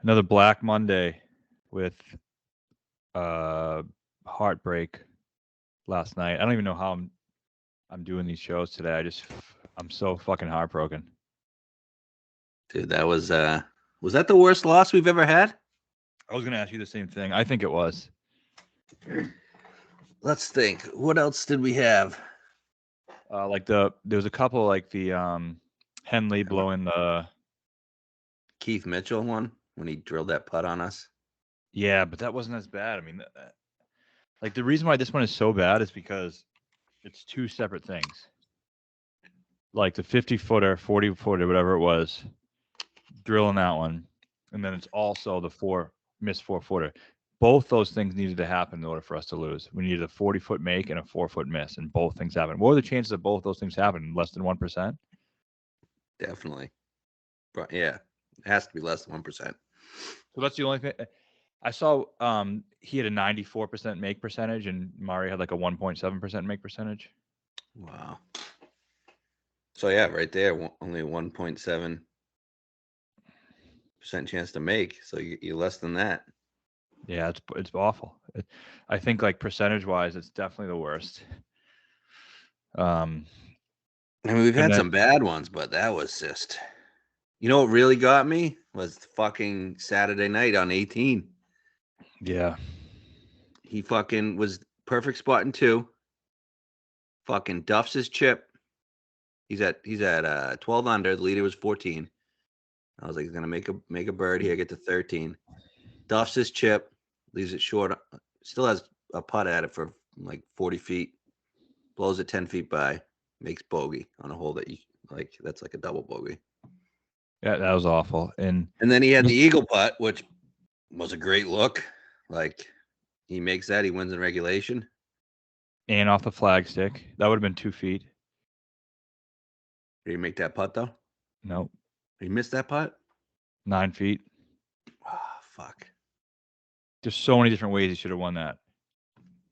Another Black Monday with heartbreak last night. I don't even know how I'm doing these shows today. I'm so fucking heartbroken. Dude, that was that the worst loss we've ever had? I was gonna ask you the same thing. I think it was. Let's think. What else did we have? There was a couple like the Henley blowing the Keith Mitchell one when he drilled that putt on us. yeah, but that wasn't as bad. I mean, like the reason why this one is so bad is because it's two separate things. Like the 50-footer, 40-footer, whatever it was, drilling that one, and then it's also the missed 4-footer. Both those things needed to happen in order for us to lose. We needed a 40-foot make and a 4-foot miss, and both things happened. What were the chances of both those things happening? Less than 1%? Definitely. But yeah, it has to be less than 1%. So that's the only thing. I saw he had a 94% make percentage, and Mari had like a 1.7% make percentage. Wow. So yeah, right there, only 1.7% chance to make. So you're less than that. Yeah, it's awful. I think like percentage wise, it's definitely the worst. I mean, we've And had then some bad ones, but that was just. You know what really got me was fucking Saturday night on 18. yeah, He fucking was perfect spot in 2. Fucking duffs his chip. He's at 12 under. The leader was 14. I was like, he's gonna make a bird here, get to 13. Duffs his chip, leaves it short. Still has a putt at it for like 40 feet. Blows it 10 feet by. Makes bogey on a hole that you like. That's like a double bogey. yeah, that was awful. And And then he had the eagle putt, which was a great look. Like he makes that, he wins in regulation. and off the flag stick, that would have been 2 feet. Did he make that putt though? Nope, He missed that putt. 9 feet. Oh, fuck. There's so many different ways he should have won that.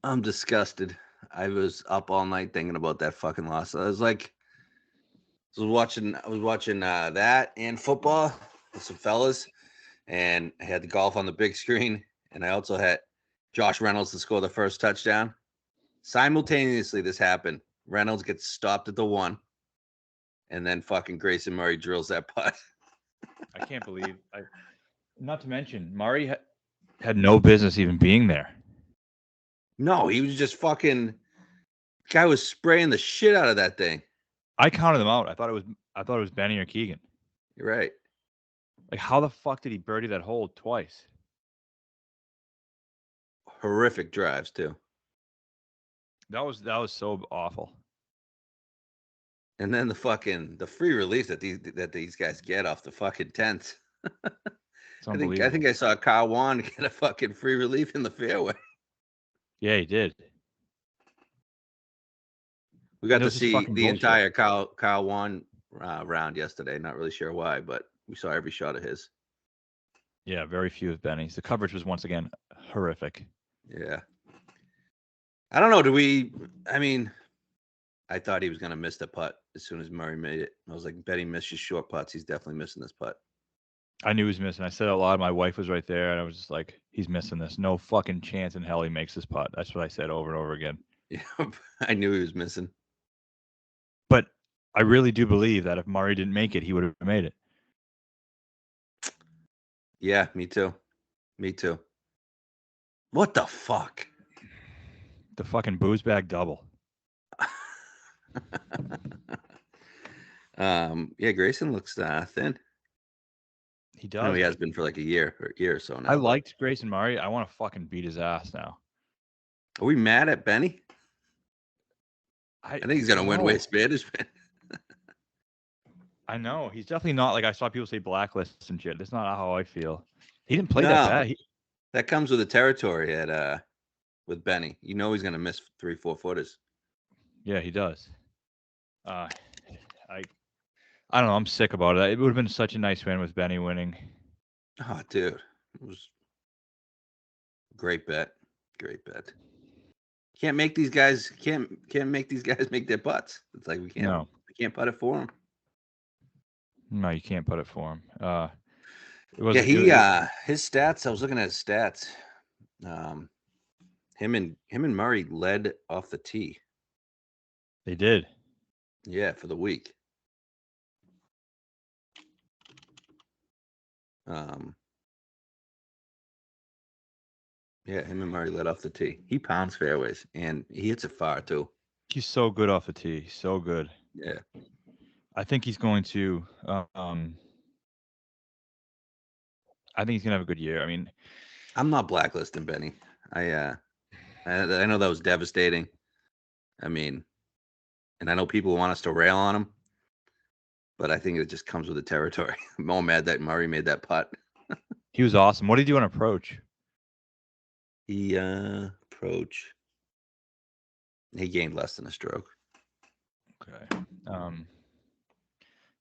I'm disgusted. I was up all night thinking about that fucking loss. I was like, I was watching that and football with some fellas, and I had the golf on the big screen, and I also had Josh Reynolds to score the first touchdown. Simultaneously, this happened. Reynolds gets stopped at the 1, and then fucking Grayson Murray drills that putt. I can't believe. Not to mention, Mari had no business even being there. No, he was just fucking. Guy was spraying the shit out of that thing. I counted them out. I thought it was Benny or Keegan. You're right. Like, how the fuck did he birdie that hole twice? Horrific drives too. That was so awful. And then the free release that these guys get off the fucking tent. It's I think unbelievable. I saw Kyle Wan get a fucking free relief in the fairway. Yeah, he did. We And got it to was just see fucking the bullshit. entire Kyle Wan round yesterday. Not really sure why, but we saw every shot of his. Yeah, very few of Benny's. The coverage was once again horrific. Yeah. I don't know. I mean, I thought he was going to miss the putt as soon as Murray made it. I was like, Betty misses short putts. He's definitely missing this putt. I knew he was missing. I said it a lot. My wife was right there, and I was just like, he's missing this. No fucking chance in hell he makes this putt. That's what I said over and over again. Yeah, I knew he was missing. But I really do believe that if Murray didn't make it, he would have made it. Yeah, me too. Me too. What the fuck? The fucking booze bag double. Yeah, Grayson looks thin. He I know does, he has but been for like a year or so I now. But liked Grayson Murray. I want to fucking beat his ass now. are we mad at Benny? I think he's gonna win no. Waste Management. I know. He's definitely not like I saw people say blacklists and shit. That's not how I feel. He didn't play that No, bad. that comes with the territory at with Benny. You know he's gonna miss 3-4 footers. Yeah, he does. I I don't know. I'm sick about it. It would have been such a nice win with Benny winning. Oh, dude, it was great bet. Great bet. Can't make these guys can't make these guys make their putts. It's like we No, can't putt it for them. no, you can't put it for him. It was Yeah, it was- his stats. I was looking at his stats. Um, him and Murray led off the tee. they did. Yeah, for the week. Yeah, him and Murray led off the tee. He pounds fairways and he hits it far too. He's so good off the tee. He's so good. Yeah. I think he's going to. I think he's gonna have a good year. I mean, I'm not blacklisting Benny. I know that was devastating. I mean, and I know people want us to rail on him, but I think it just comes with the territory. I'm more mad that Murray made that putt. he was awesome. What did he do on approach? He approach. He gained less than a stroke. Okay.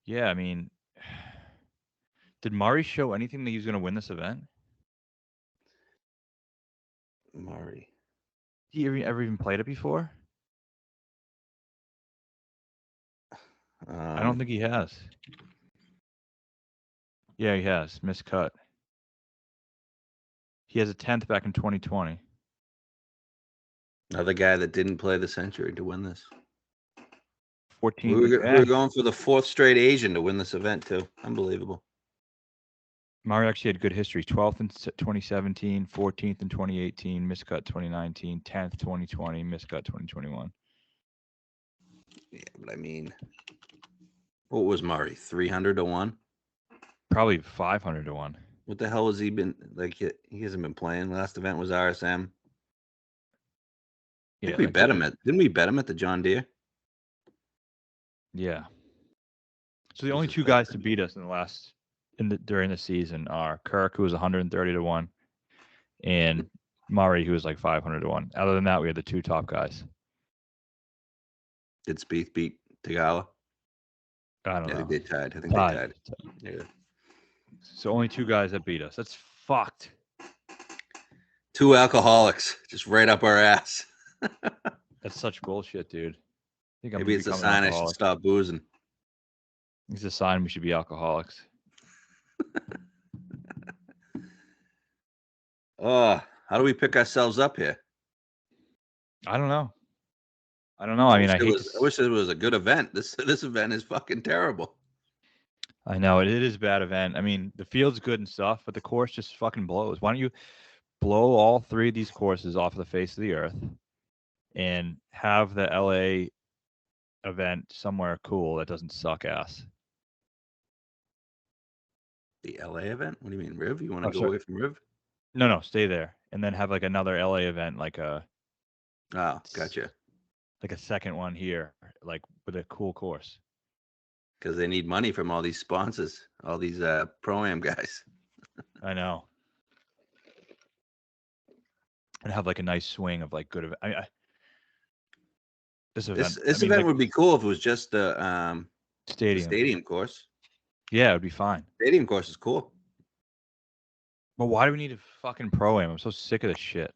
Yeah, I mean, did Murray show anything that he was going to win this event? Murray. He ever even played it before? I don't think he has. Yeah, he has. Miscut. He has a 10th back in 2020. Another guy that didn't play the Century to win this. 14th. We were going for the fourth straight Asian to win this event too. Unbelievable. Murray actually had good history. 12th in 2017, 14th in 2018, miscut 2019, 10th 2020, miscut 2021. Yeah, but I mean, what was Murray? 300 to 1? Probably 500 to 1. What the hell has he been like? He hasn't been playing. Last event was RSM. Yeah, we bet him at. Didn't we bet him at the John Deere? Yeah. So the only two guys to beat us during the season are Kirk, who was 130 to 1, and Murray, who was like 500 to 1. Other than that, we had the two top guys. Did Spieth beat Tagawa? I don't know. I think they tied. They tied. Yeah. So only two guys that beat us. That's fucked. Two alcoholics just right up our ass. That's such bullshit, dude. I think Maybe it's a sign I should stop boozing. It's a sign we should be alcoholics. How do we pick ourselves up here? I don't know. I mean, I wish it was a good event. This event is fucking terrible. I know it is a bad event. I mean, the field's good and stuff, but the course just fucking blows. Why don't you blow all three of these courses off of the face of the earth and have the LA event somewhere cool that doesn't suck ass? The LA event? What do you mean, Riv? You want to go away from Riv? No, stay there, and then have like another LA event, like a. Oh, gotcha. Like a second one here, like with a cool course. Because they need money from all these sponsors, all these pro-am guys. I know. And have like a nice swing of like good. This event would be cool if it was just the stadium course. Yeah, it would be fine. Stadium course is cool. But why do we need a fucking pro-am? I'm so sick of this shit.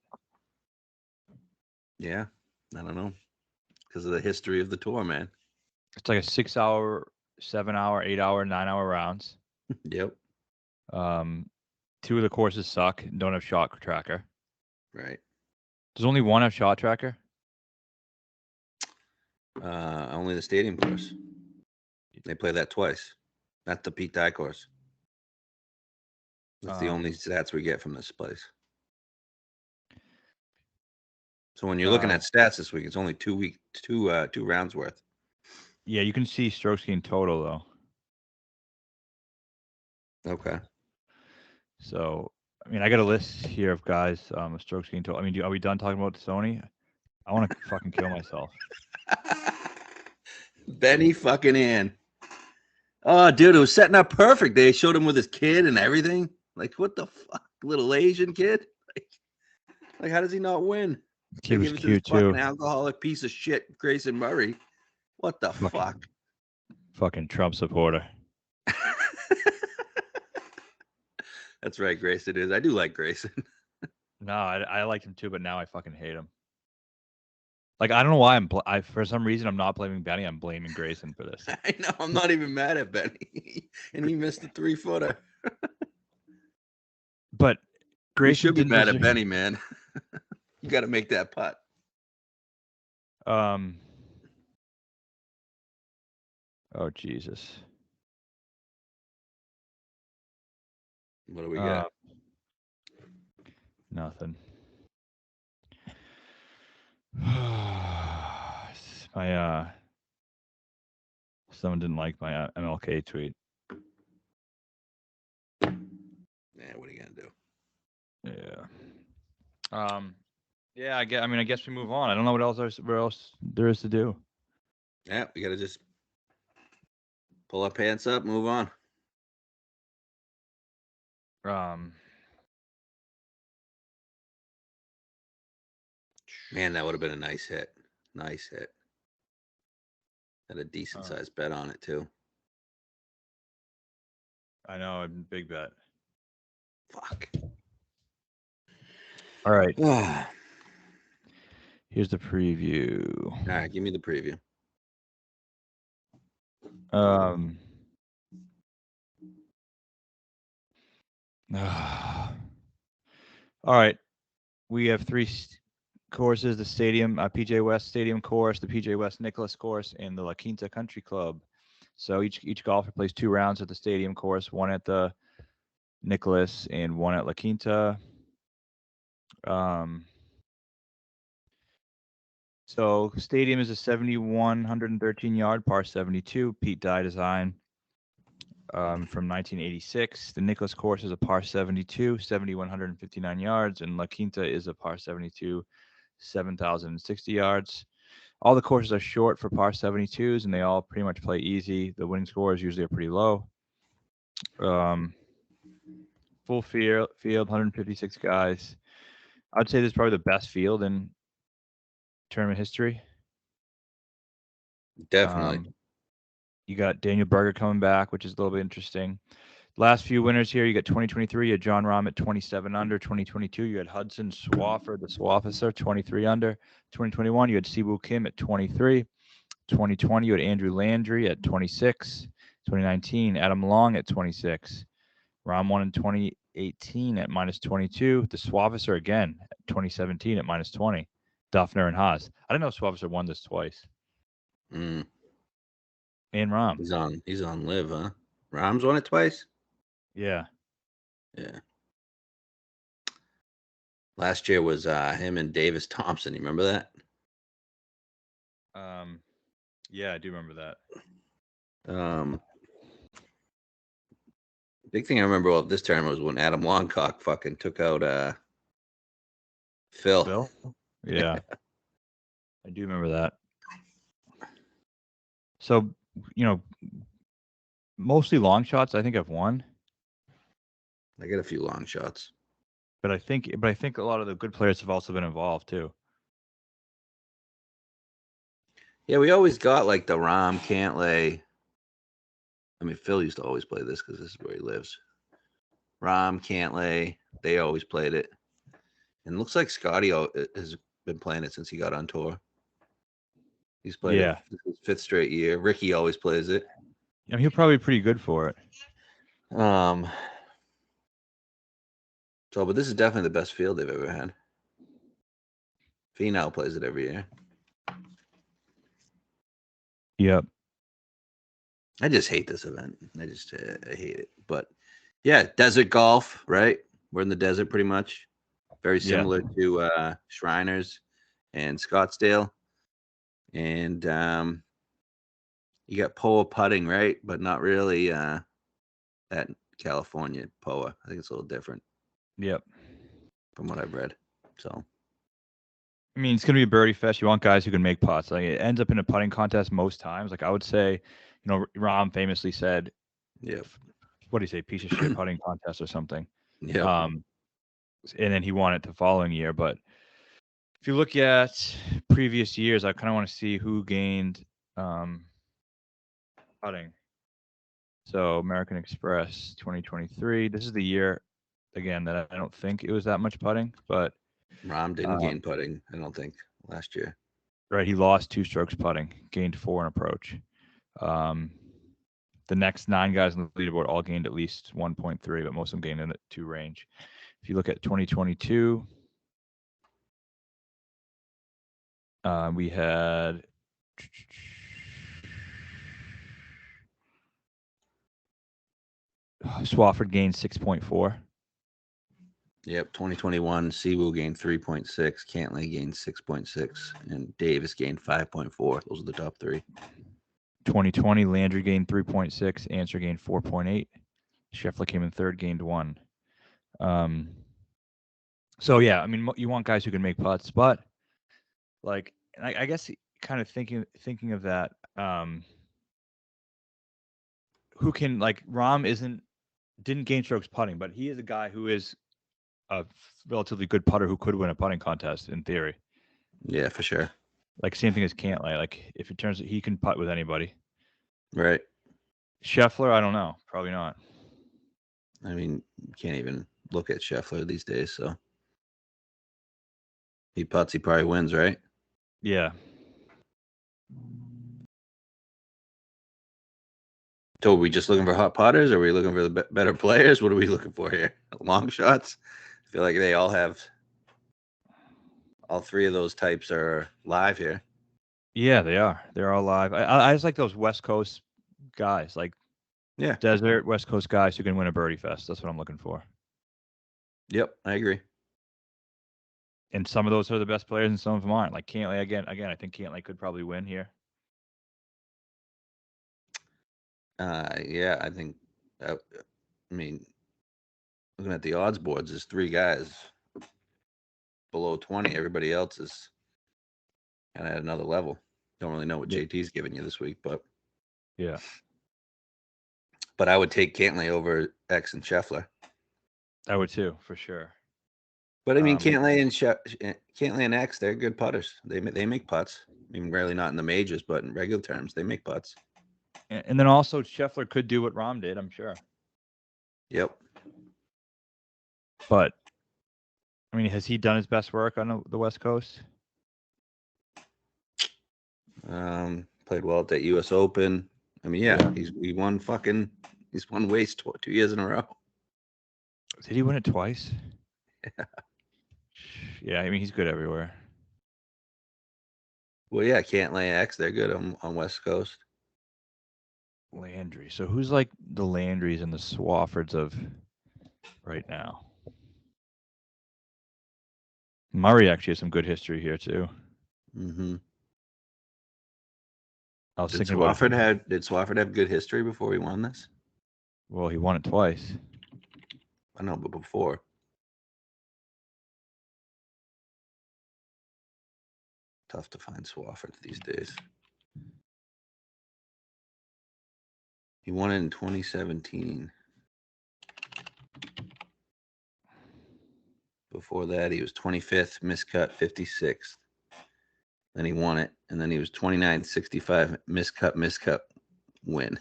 Yeah, I don't know. Because of the history of the tour, man. It's like a 6 hour, 7 hour, 8 hour, 9 hour rounds. Yep. Two of the courses suck and don't have shot tracker. Right. Does only one have shot tracker? Only the stadium course. They play that twice. That's the Pete Dye course. That's the only stats we get from this place. So when you're looking at stats this week, it's only 2 rounds worth. Yeah, you can see strokes gained total though. Okay. So, I mean, I got a list here of guys, strokes gained total. I mean, are we done talking about Sony? I want to fucking kill myself. Benny fucking Ann. Oh, dude, it was setting up perfect. They showed him with his kid and everything. Like, what the fuck, little Asian kid? Like how does he not win? Kid was cute too. Fucking alcoholic piece of shit, Grayson Murray. What the fuck? Fucking Trump supporter. That's right, Grayson is. I do like Grayson. No, I liked him too, but now I fucking hate him. Like I don't know why for some reason I'm not blaming Benny. I'm blaming Grayson for this. I know. I'm not even mad at Benny, and he missed the 3-footer. But You Grayson should be didn't mad at deserve. Benny, man. You got to make that putt. Oh Jesus. What do we got? Nothing. My someone didn't like my MLK tweet. Yeah, what are you gonna do? Yeah. Yeah, I guess we move on. I don't know what else there is to do. Yeah, we gotta just pull our pants up, move on. Man, that would have been a nice hit. Nice hit. Had a decent sized bet on it too. I know, a big bet. Fuck. All right. Here's the preview. All right, give me the preview. All right. We have three courses: the Stadium, PJ West Stadium course, the PJ West Nicholas course, and the La Quinta Country Club. So each golfer plays 2 rounds at the Stadium course, 1 at the Nicholas and 1 at La Quinta. So Stadium is a 7,113-yard par 72 Pete Dye design from 1986. The Nicholas course is a par 72, 7,159 yards, and La Quinta is a par 72, 7,060 yards. All the courses are short for par 72s, and they all pretty much play easy. The winning scores usually are pretty low. Full field, 156 guys. I'd say this is probably the best field in tournament history. Definitely. You got Daniel Berger coming back, which is a little bit interesting. Last few winners here, you got 2023, you had John Rahm at 27 under. 2022, you had Hudson Swafford, the Swafficer, 23 under. 2021, you had Siwoo Kim at 23. 2020, you had Andrew Landry at 26. 2019, Adam Long at 26. Rahm won in 2018 at -22. The Swafficer again at 2017 at -20. Duffner and Haas. I didn't know Swafficer won this twice. And Rahm. He's on live, huh? Rahm's won it twice? Yeah. Yeah. Last year was him and Davis Thompson. You remember that? Yeah, I do remember that. Big thing I remember about this tournament was when Adam Longcock fucking took out Phil. Yeah. I do remember that. So, mostly long shots, I think I've won. I get a few long shots. But I think a lot of the good players have also been involved too. Yeah, we always got like the Rahm, Cantlay. I mean, Phil used to always play this because this is where he lives. Rahm, Cantlay, they always played it. And it looks like Scotty has been playing it since he got on tour. He's played it his 5th straight year. Ricky always plays it. I mean, he'll probably be pretty good for it. But this is definitely the best field they've ever had. Finau plays it every year. Yep. I just hate this event. I hate it. But yeah, desert golf, right? We're in the desert pretty much. Very similar to Shriners and Scottsdale. And you got POA putting, right? But not really that California POA. I think it's a little different. Yep. From what I've read. So I mean, it's going to be a birdie fest. You want guys who can make putts. Like, it ends up in a putting contest most times. Like, I would say, Rahm famously said, what do you say, piece of shit putting contest or something. Yeah. And then he won it the following year. But if you look at previous years, I kind of want to see who gained putting. So American Express 2023. This is the year, again, that I don't think it was that much putting, but Rahm didn't gain putting, I don't think, last year. Right, he lost 2 strokes putting, gained 4 in approach. The next 9 guys on the leaderboard all gained at least 1.3, but most of them gained in the 2 range. If you look at 2022, we had Swafford gained 6.4. Yep, 2021, Siwoo gained 3.6, Cantlay gained 6.6, and Davis gained 5.4. Those are the top three. 2020, Landry gained 3.6, Answer gained 4.8. Scheffler came in third, gained 1. So yeah, I mean, you want guys who can make putts, but like, I guess kind of thinking of that, who can, like, Rahm didn't gain strokes putting, but he is a guy who is a relatively good putter who could win a putting contest in theory. Yeah, for sure. Like, same thing as Cantlay. Like, if it turns out he can putt with anybody. Right. Scheffler, I don't know. Probably not. I mean, you can't even look at Scheffler these days, so he putts, he probably wins, right? Yeah. So are we just looking for hot putters? Or are we looking for the better players? What are we looking for here? Long shots? I feel like they all have, all three of those types are live here. Yeah, they are. They're all live. I just like those West Coast guys, like Yeah. desert West Coast guys who can win a birdie fest. That's what I'm looking for. Yep, I agree. And some of those are the best players, and some of them aren't. Like Cantlay, again, I think Cantlay could probably win here. Yeah, I think, I mean, looking at the odds boards, there's three guys below 20. Everybody else is kind of at another level. Don't really know what Yeah. JT's giving you this week, but Yeah. I would take Cantlay over X and Scheffler. I would too, for sure. But I mean, Cantlay and X, they're good putters. They make putts. I mean, rarely not in the majors, but in regular terms, they make putts. And then also Scheffler could do what Rahm did, I'm sure. Yep. But I mean, has he done his best work on the West Coast? Played well at that U.S. Open. I mean, yeah. he's won Waste 2 years in a row. Did he win it twice? Yeah, I mean, he's good everywhere. Well, yeah, Cantlay and X, they're good on West Coast. Landry. So who's like the Landrys and the Swaffords of right now? Murray actually has some good history here too. Mm-hmm. I was Did thinking about Swafford have good history before he won this? Well, he won it twice. I know, but before. Tough to find Swafford these days. He won it in 2017. Before that, he was 25th, miscut 56th. Then he won it, and then he was 29th, 65, miscut, win.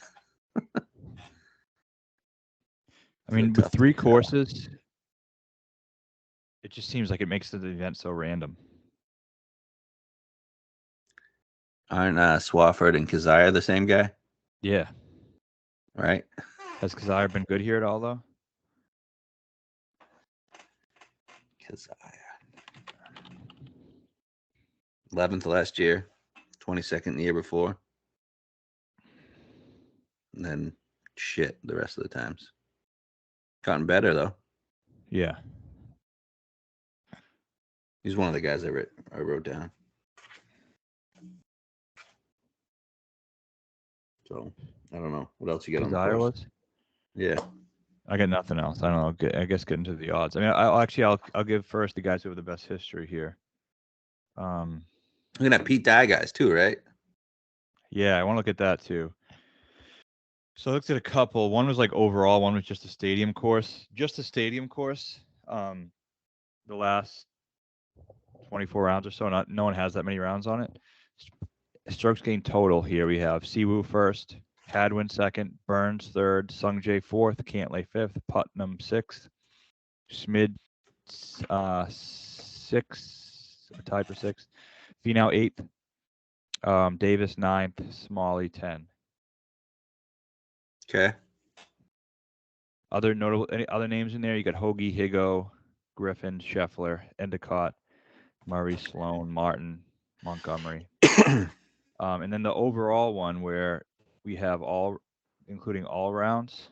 I mean, with 3 courses, it just seems like it makes the event so random. Aren't Swafford and Kazire the same guy? Yeah. Right? Has Kazire been good here at all, though? Kazire. 11th last year, 22nd the year before. And then shit the rest of the times. Gotten better, though. Yeah. He's one of the guys I wrote down. So, I don't know. What else you got on the Kazire course? was? Yeah. I got nothing else. I don't know. I guess get into the odds. I mean, I'll give first the guys who have the best history here. We're gonna have Pete Dye guys too, right? Yeah, I want to look at that too. So I looked at a couple. One was like overall. One was just a stadium course. Just a stadium course. The last 24 rounds or so. No one has that many rounds on it. Strokes gained total here. We have Siwoo first, Hadwin second, Burns third, Sungjae fourth, Cantlay fifth, Putnam sixth, Schmid sixth, tied for sixth, Finau eighth, Davis ninth, Smalley 10. Okay. Any other names in there? You got Hoagie, Higo, Griffin, Scheffler, Endicott, Murray, Sloan, Martin, Montgomery. And then the overall one where we have all, including all rounds,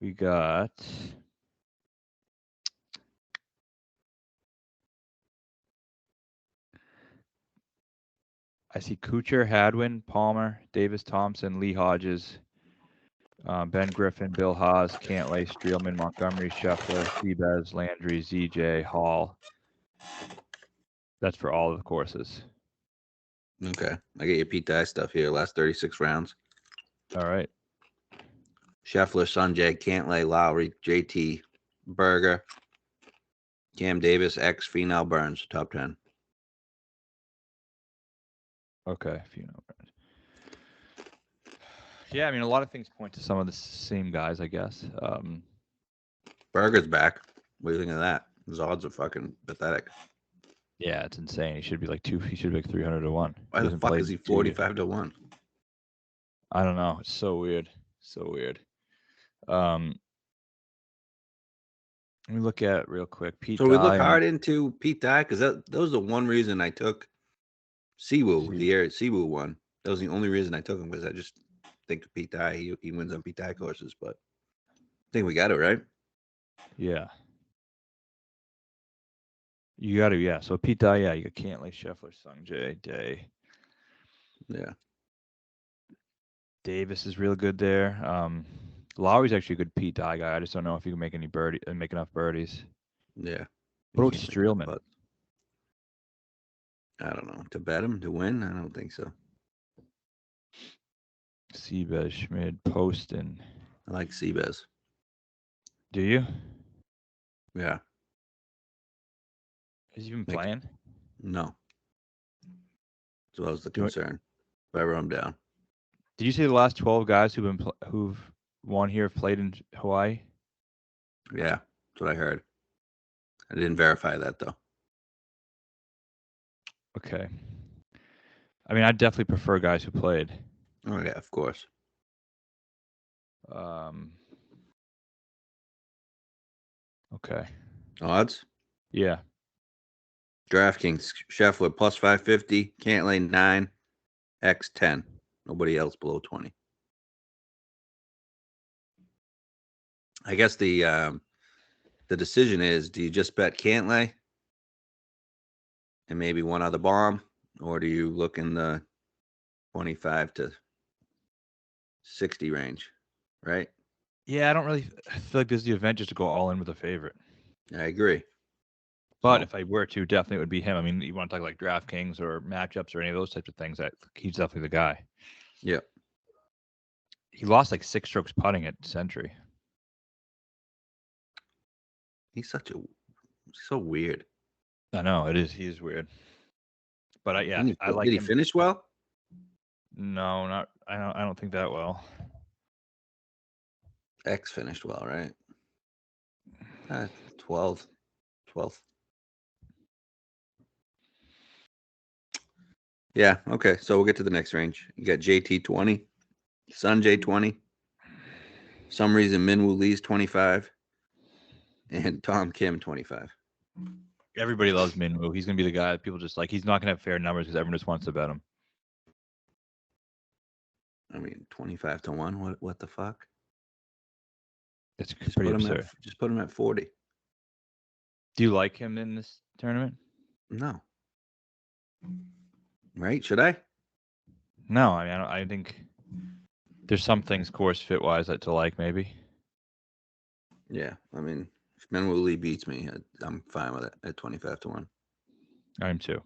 we got I see Kuchar, Hadwin, Palmer, Davis Thompson, Lee Hodges, Ben Griffin, Bill Haas, Cantlay, Streelman, Montgomery, Scheffler, Seabez, Landry, ZJ, Hall. That's for all of the courses. Okay. I get your Pete Dye stuff here. Last 36 rounds. All right. Scheffler, Sanjay, Cantlay, Lowry, JT, Berger, Cam Davis, X, Finau, Burns, top 10. Okay. If you know. Yeah, I mean, a lot of things point to some of the same guys, I guess. Berger's back. What do you think of that? His odds are fucking pathetic. Yeah, it's insane. He should be like 300 to 1. Why the fuck is he 45 to 1? I don't know. It's so weird. So weird. Let me look at it real quick. Pete So we look Dye, hard into Pete Dye because that was the one reason I took Siwoo, the year Siwoo won. That was the only reason I took him because I just think Pete Dye, he wins on Pete Dye courses, but I think we got it right. Yeah. You got to, yeah. So Pete Dye, yeah, you got Cantlay, Scheffler, Sungjae, Day. Yeah. Davis is real good there. Lowry's actually a good Pete Dye guy. I just don't know if he can make enough birdies. Yeah. What about Streelman? But I don't know. To bet him to win? I don't think so. Seabez, Schmid, Poston. I like Seabez. Do you? Yeah. Has he been playing? No. So that was the concern. If I wrote him down. Did you say the last 12 guys who've won here have played in Hawaii? Yeah, that's what I heard. I didn't verify that though. Okay. I mean, I definitely prefer guys who played. Oh yeah, of course. Okay. Odds? Yeah. DraftKings, Scheffler plus 550, Cantlay 9, X 10. Nobody else below 20. I guess the decision is: do you just bet Cantlay and maybe one other bomb, or do you look in the 25 to 60 range? Right? Yeah, I don't really feel like this is the event just to go all in with a favorite. I agree. But if I were to, definitely it would be him. I mean, you want to talk like DraftKings or matchups or any of those types of things, he's definitely the guy. Yeah. He lost like 6 strokes putting at Century. He's so weird. I know it is. He is weird. But I like him. Did he finish well? No, not. I don't think that well. X finished well, right? 12th. Yeah. Okay. So we'll get to the next range. You got JT 20, Sanjay 20. Some reason Minwoo Lee's 25, and Tom Kim 25. Everybody loves Minwoo. He's gonna be the guy that people just like. He's not gonna have fair numbers because everyone just wants to bet him. I mean, 25 to 1. What the fuck? It's pretty absurd. Just put him at 40. Do you like him in this tournament? No. Right? Should I? No, I mean, I think there's some things course fit wise that to like maybe. Yeah, I mean, if Minwoo Lee beats me, I'm fine with it at 25 to 1. I am too.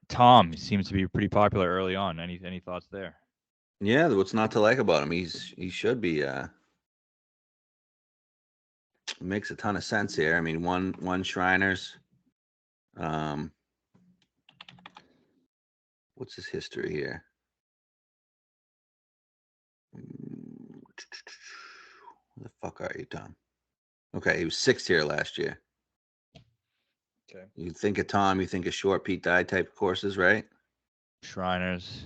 Tom seems to be pretty popular early on. Any thoughts there? Yeah, what's not to like about him? He should be. Makes a ton of sense here. I mean, one Shriners. What's his history here? Where the fuck are you, Tom? Okay, he was 6th here last year. Okay. You think of Tom, you think of short Pete Dye type courses, right? Shriners.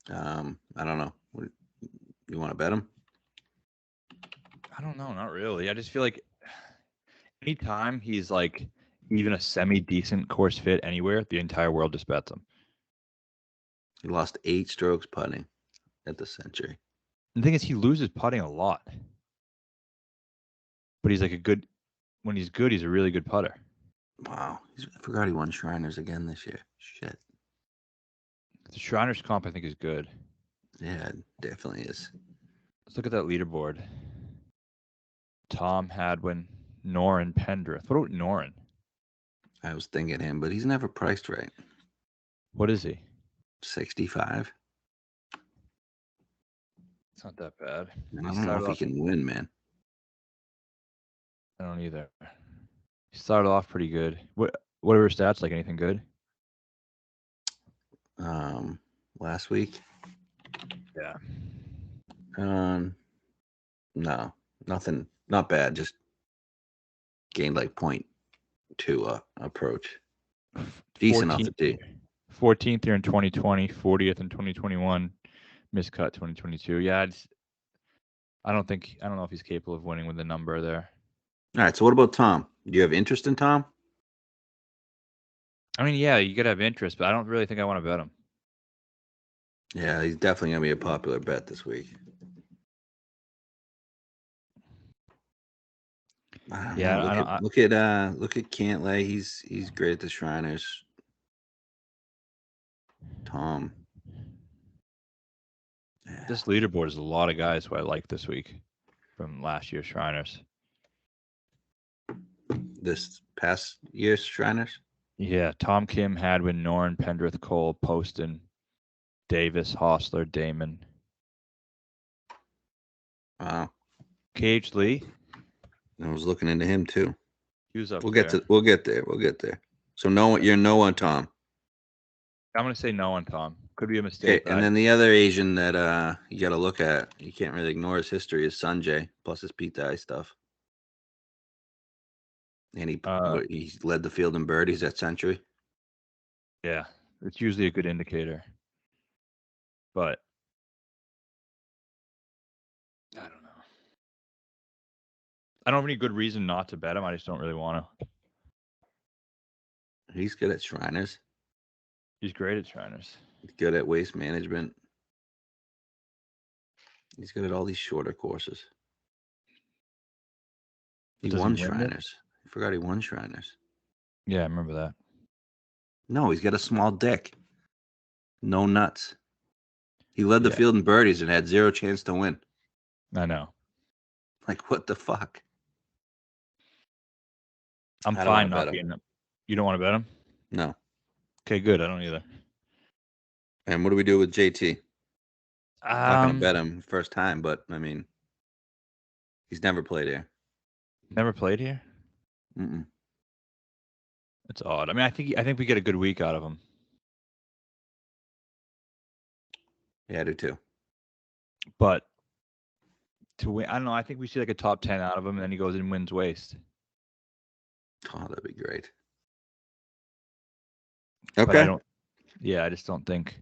I don't know. You want to bet him? I don't know, not really. I just feel like anytime he's like even a semi-decent course fit anywhere, the entire world just bets him. He lost 8 strokes putting at the Century. The thing is, he loses putting a lot, but he's like a good. When he's good, he's a really good putter. Wow. I forgot he won Shriners again this year. Shit. The Shriners comp, I think, is good. Yeah, it definitely is. Let's look at that leaderboard. Tom Hadwin, Noren Pendrith. What about Noren? I was thinking him, but he's never priced right. What is he? 65. It's not that bad. I don't know if he can win, man. I don't either. He started off pretty good. What are her stats like? Anything good? Last week. Yeah. No, nothing. Not bad. Just gained like 0.2 approach. Decent off the tee. 14th here in 2020, 40th in 2021, miscut 2022. Yeah, I don't know if he's capable of winning with the number there. All right. So what about Tom? Do you have interest in Tom? I mean, yeah, you gotta have interest, but I don't really think I want to bet him. Yeah, he's definitely gonna be a popular bet this week. Look at Cantlay. He's great at the Shriners. Tom. Yeah. This leaderboard is a lot of guys who I like this week from last year's Shriners. This past year's Shriners? Yeah, Tom Kim, Hadwin, Noren, Pendrith, Cole, Poston, Davis, Hostler, Damon. Wow. KH Lee. I was looking into him too. He was up We'll there. get there. We'll get there. So you're no on Tom. I'm gonna say no on Tom. Could be a mistake. Okay, and then the other Asian that you got to look at, you can't really ignore his history, is Sanjay plus his Pete Dye stuff. And he led the field in birdies at Century. Yeah, it's usually a good indicator. But I don't know. I don't have any good reason not to bet him. I just don't really want to. He's good at Shriners. He's great at Shriners. He's good at waste management. He's good at all these shorter courses. He won Shriners. I forgot he won Shriners. Yeah, I remember that. No, he's got a small dick. No nuts. He led the field in birdies and had 0 chance to win. I know. Like, what the fuck? I'm fine not being him. You don't want to bet him? No. Okay, good. I don't either. And what do we do with JT? Not going to bet him first time, but, I mean, he's never played here. Never played here? Mm-mm. It's odd. I mean, I think we get a good week out of him. Yeah, I do too. But to win, I don't know. I think we see like a top 10 out of him, and then he goes and wins waste. Oh, that'd be great. Okay. I just don't think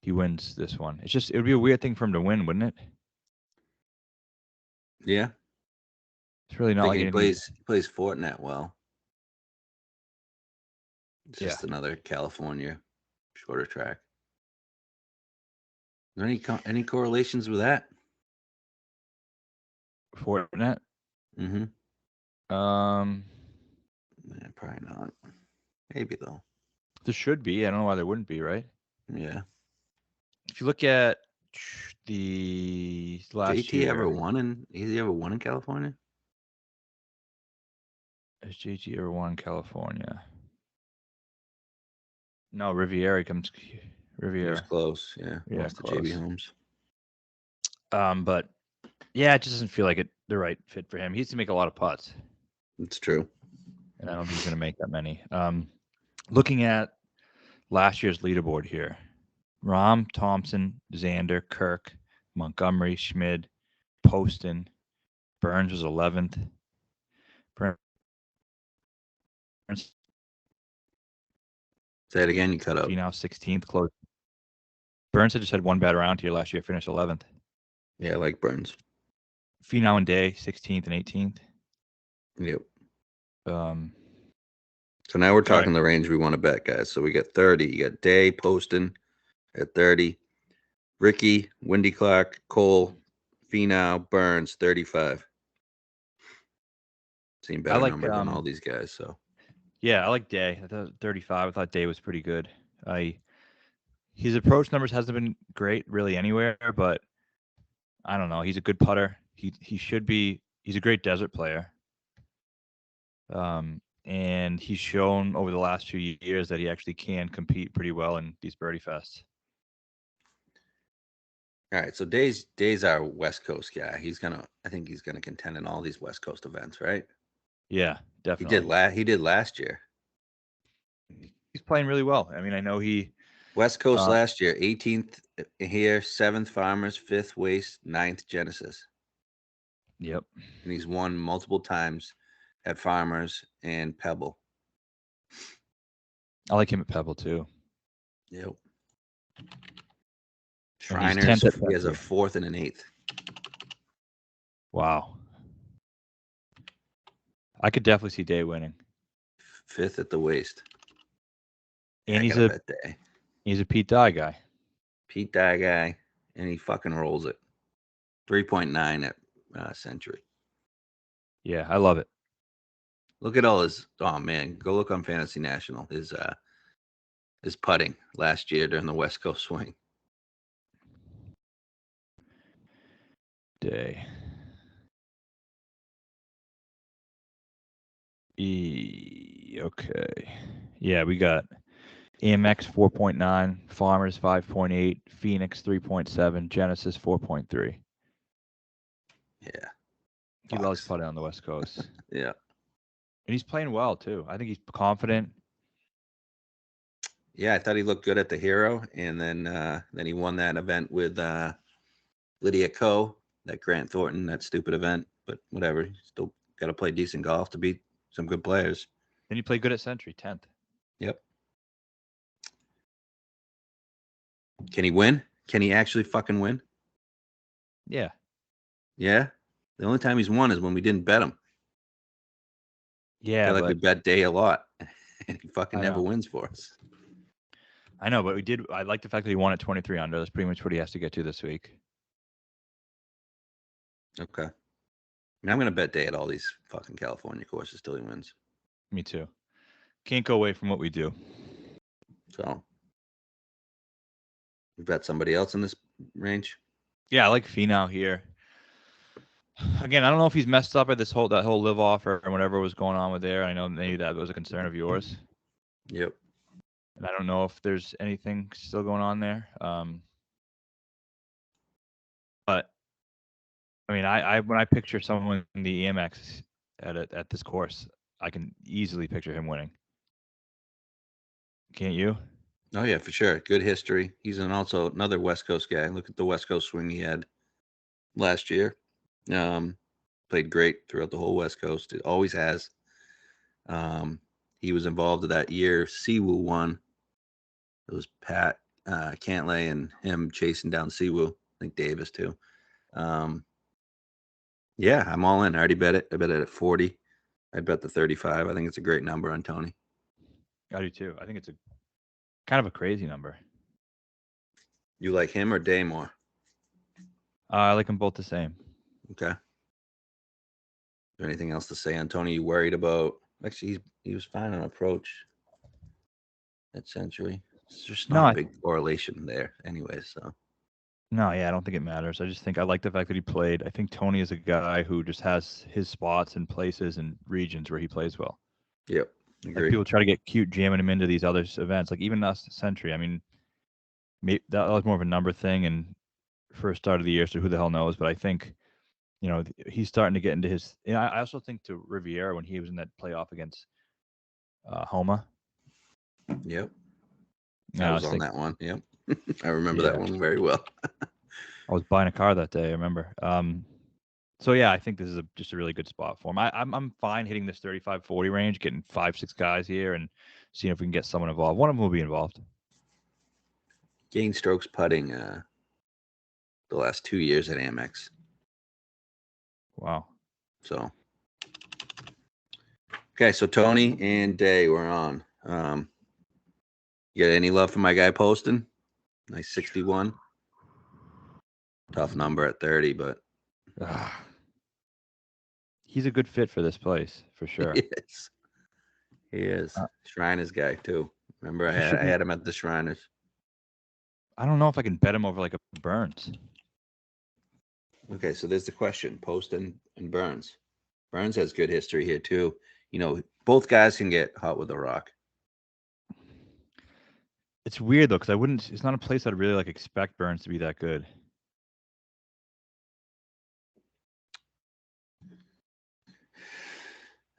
he wins this one. It would be a weird thing for him to win, wouldn't it? Yeah. It's really not like he plays Fortinet well. It's just another California shorter track. Are there any correlations with that? Fortinet? Mm-hmm. Yeah, probably not. Maybe though. There should be. I don't know why there wouldn't be, right? Yeah. If you look at the last year, Has he ever won in California? Has JT ever won in California? No, Riviera. He was close, yeah. Lost to JB Holmes. But yeah, it just doesn't feel like the right fit for him. He needs to make a lot of putts. It's true. And I don't think he's going to make that many. Looking at last year's leaderboard here, Rahm, Thompson, Xander, Kirk, Montgomery, Schmid, Poston, Burns was 11th. Say it again, you cut out. Now 16th, close. Burns had just had one bad round here last year, finished 11th. Yeah, I like Burns. Finau and Day, 16th and 18th. Yep. Um, So now we're right. talking the range we want to bet, guys. So we got 30. You got Day, Poston at 30. Ricky, Wendy Clark, Cole, Finau, Burns, 35. Seen I better like numbers on all these guys. So yeah, I like Day. I thought 35. I thought Day was pretty good. His approach numbers hasn't been great really anywhere, but I don't know. He's a good putter. He should be. He's a great desert player. And he's shown over the last 2 years that he actually can compete pretty well in these birdie fests. all right. So Day's our West Coast guy. I think he's gonna contend in all these West Coast events, right? Yeah, He definitely. he did last year. He's playing really well. I mean, I know he. West Coast Uh, last year, 18th here, 7th Farmers, 5th Waste, 9th Genesis. Yep. And he's won multiple times at Farmers and Pebble. I like him at Pebble too. Yep. And he's Shriners, 10th at he has a Century. 4th and an 8th. Wow. I could definitely see Day winning. 5th at the Waste. And I gotta bet Day. He's a Pete Dye guy. Pete Dye guy, and he fucking rolls it. 3.9 at Century. Yeah, I love it. Look at all his. Oh man, go look on Fantasy National. His putting last year during the West Coast swing. Day. Okay. Yeah, we got AMX 4.9, Farmers 5.8, Phoenix 3.7, Genesis 4.3. Yeah. He loves putting on the West Coast. Yeah. And he's playing well too. I think he's confident. Yeah, I thought he looked good at the Hero, and then he won that event with Lydia Ko, that Grant Thornton, that stupid event. But whatever, still got to play decent golf to beat some good players. And he played good at Century, 10th. Yep. Can he win? Can he actually fucking win? Yeah. Yeah. The only time he's won is when we didn't bet him. Yeah, I feel like we bet Day a lot, and he fucking never wins for us. I know, but we did. I like the fact that he won at 23 under. That's pretty much what he has to get to this week. Okay. Now I'm going to bet Day at all these fucking California courses till he wins. Me too. Can't go away from what we do. So, you bet somebody else in this range? Yeah, I like Finau here. Again, I don't know if he's messed up at that whole live off or whatever was going on with there. I know maybe that was a concern of yours. Yep. And I don't know if there's anything still going on there. But I mean, I when I picture someone in the EMX at this course, I can easily picture him winning. Can't you? Oh yeah, for sure. Good history. He's also another West Coast guy. Look at the West Coast swing he had last year. Played great throughout the whole West Coast. It always has. He was involved in that year Siwoo won. It was Pat Cantlay and him chasing down Siwoo. I think Davis too. Yeah, I'm all in. I already bet it. I bet it at 40. I bet the 35. I think it's a great number on Tony. I do too. I think it's a kind of a crazy number. You like him or Day more? I like them both the same. Okay. Is there anything else to say on Tony? You worried about? Actually, he was fine on approach at Century. It's just not a big correlation there, anyway. So. No, yeah, I don't think it matters. I just think I like the fact that he played. I think Tony is a guy who just has his spots and places and regions where he plays well. Yep, like agree. people try to get cute jamming him into these other events, like even us Century. I mean, maybe that was more of a number thing and first start of the year, so who the hell knows? But I think, he's starting to get into his. I also think to Riviera when he was in that playoff against Homa. Yep, Yeah, I was on that one. Yep, I remember that one very well. I was buying a car that day. I remember. So yeah, I think this is just a really good spot for him. I'm fine hitting this 35-40 range, getting 5-6 guys here, and seeing if we can get someone involved. One of them will be involved. Gain strokes putting the last 2 years at Amex. Wow. So, okay, so Tony and Day were on. You got any love for my guy Poston? Nice 61. Tough number at 30, but Ah. He's a good fit for this place for sure. he is. He is. Uh, Shriners guy too. Remember, he should I be. had him at the Shriners. I don't know if I can bet him over like a Burns. Okay, so there's the question: Poston and Burns. Burns has good history here too. You know, both guys can get hot with a rock. It's weird though, because I wouldn't. It's not a place I'd really like expect Burns to be that good.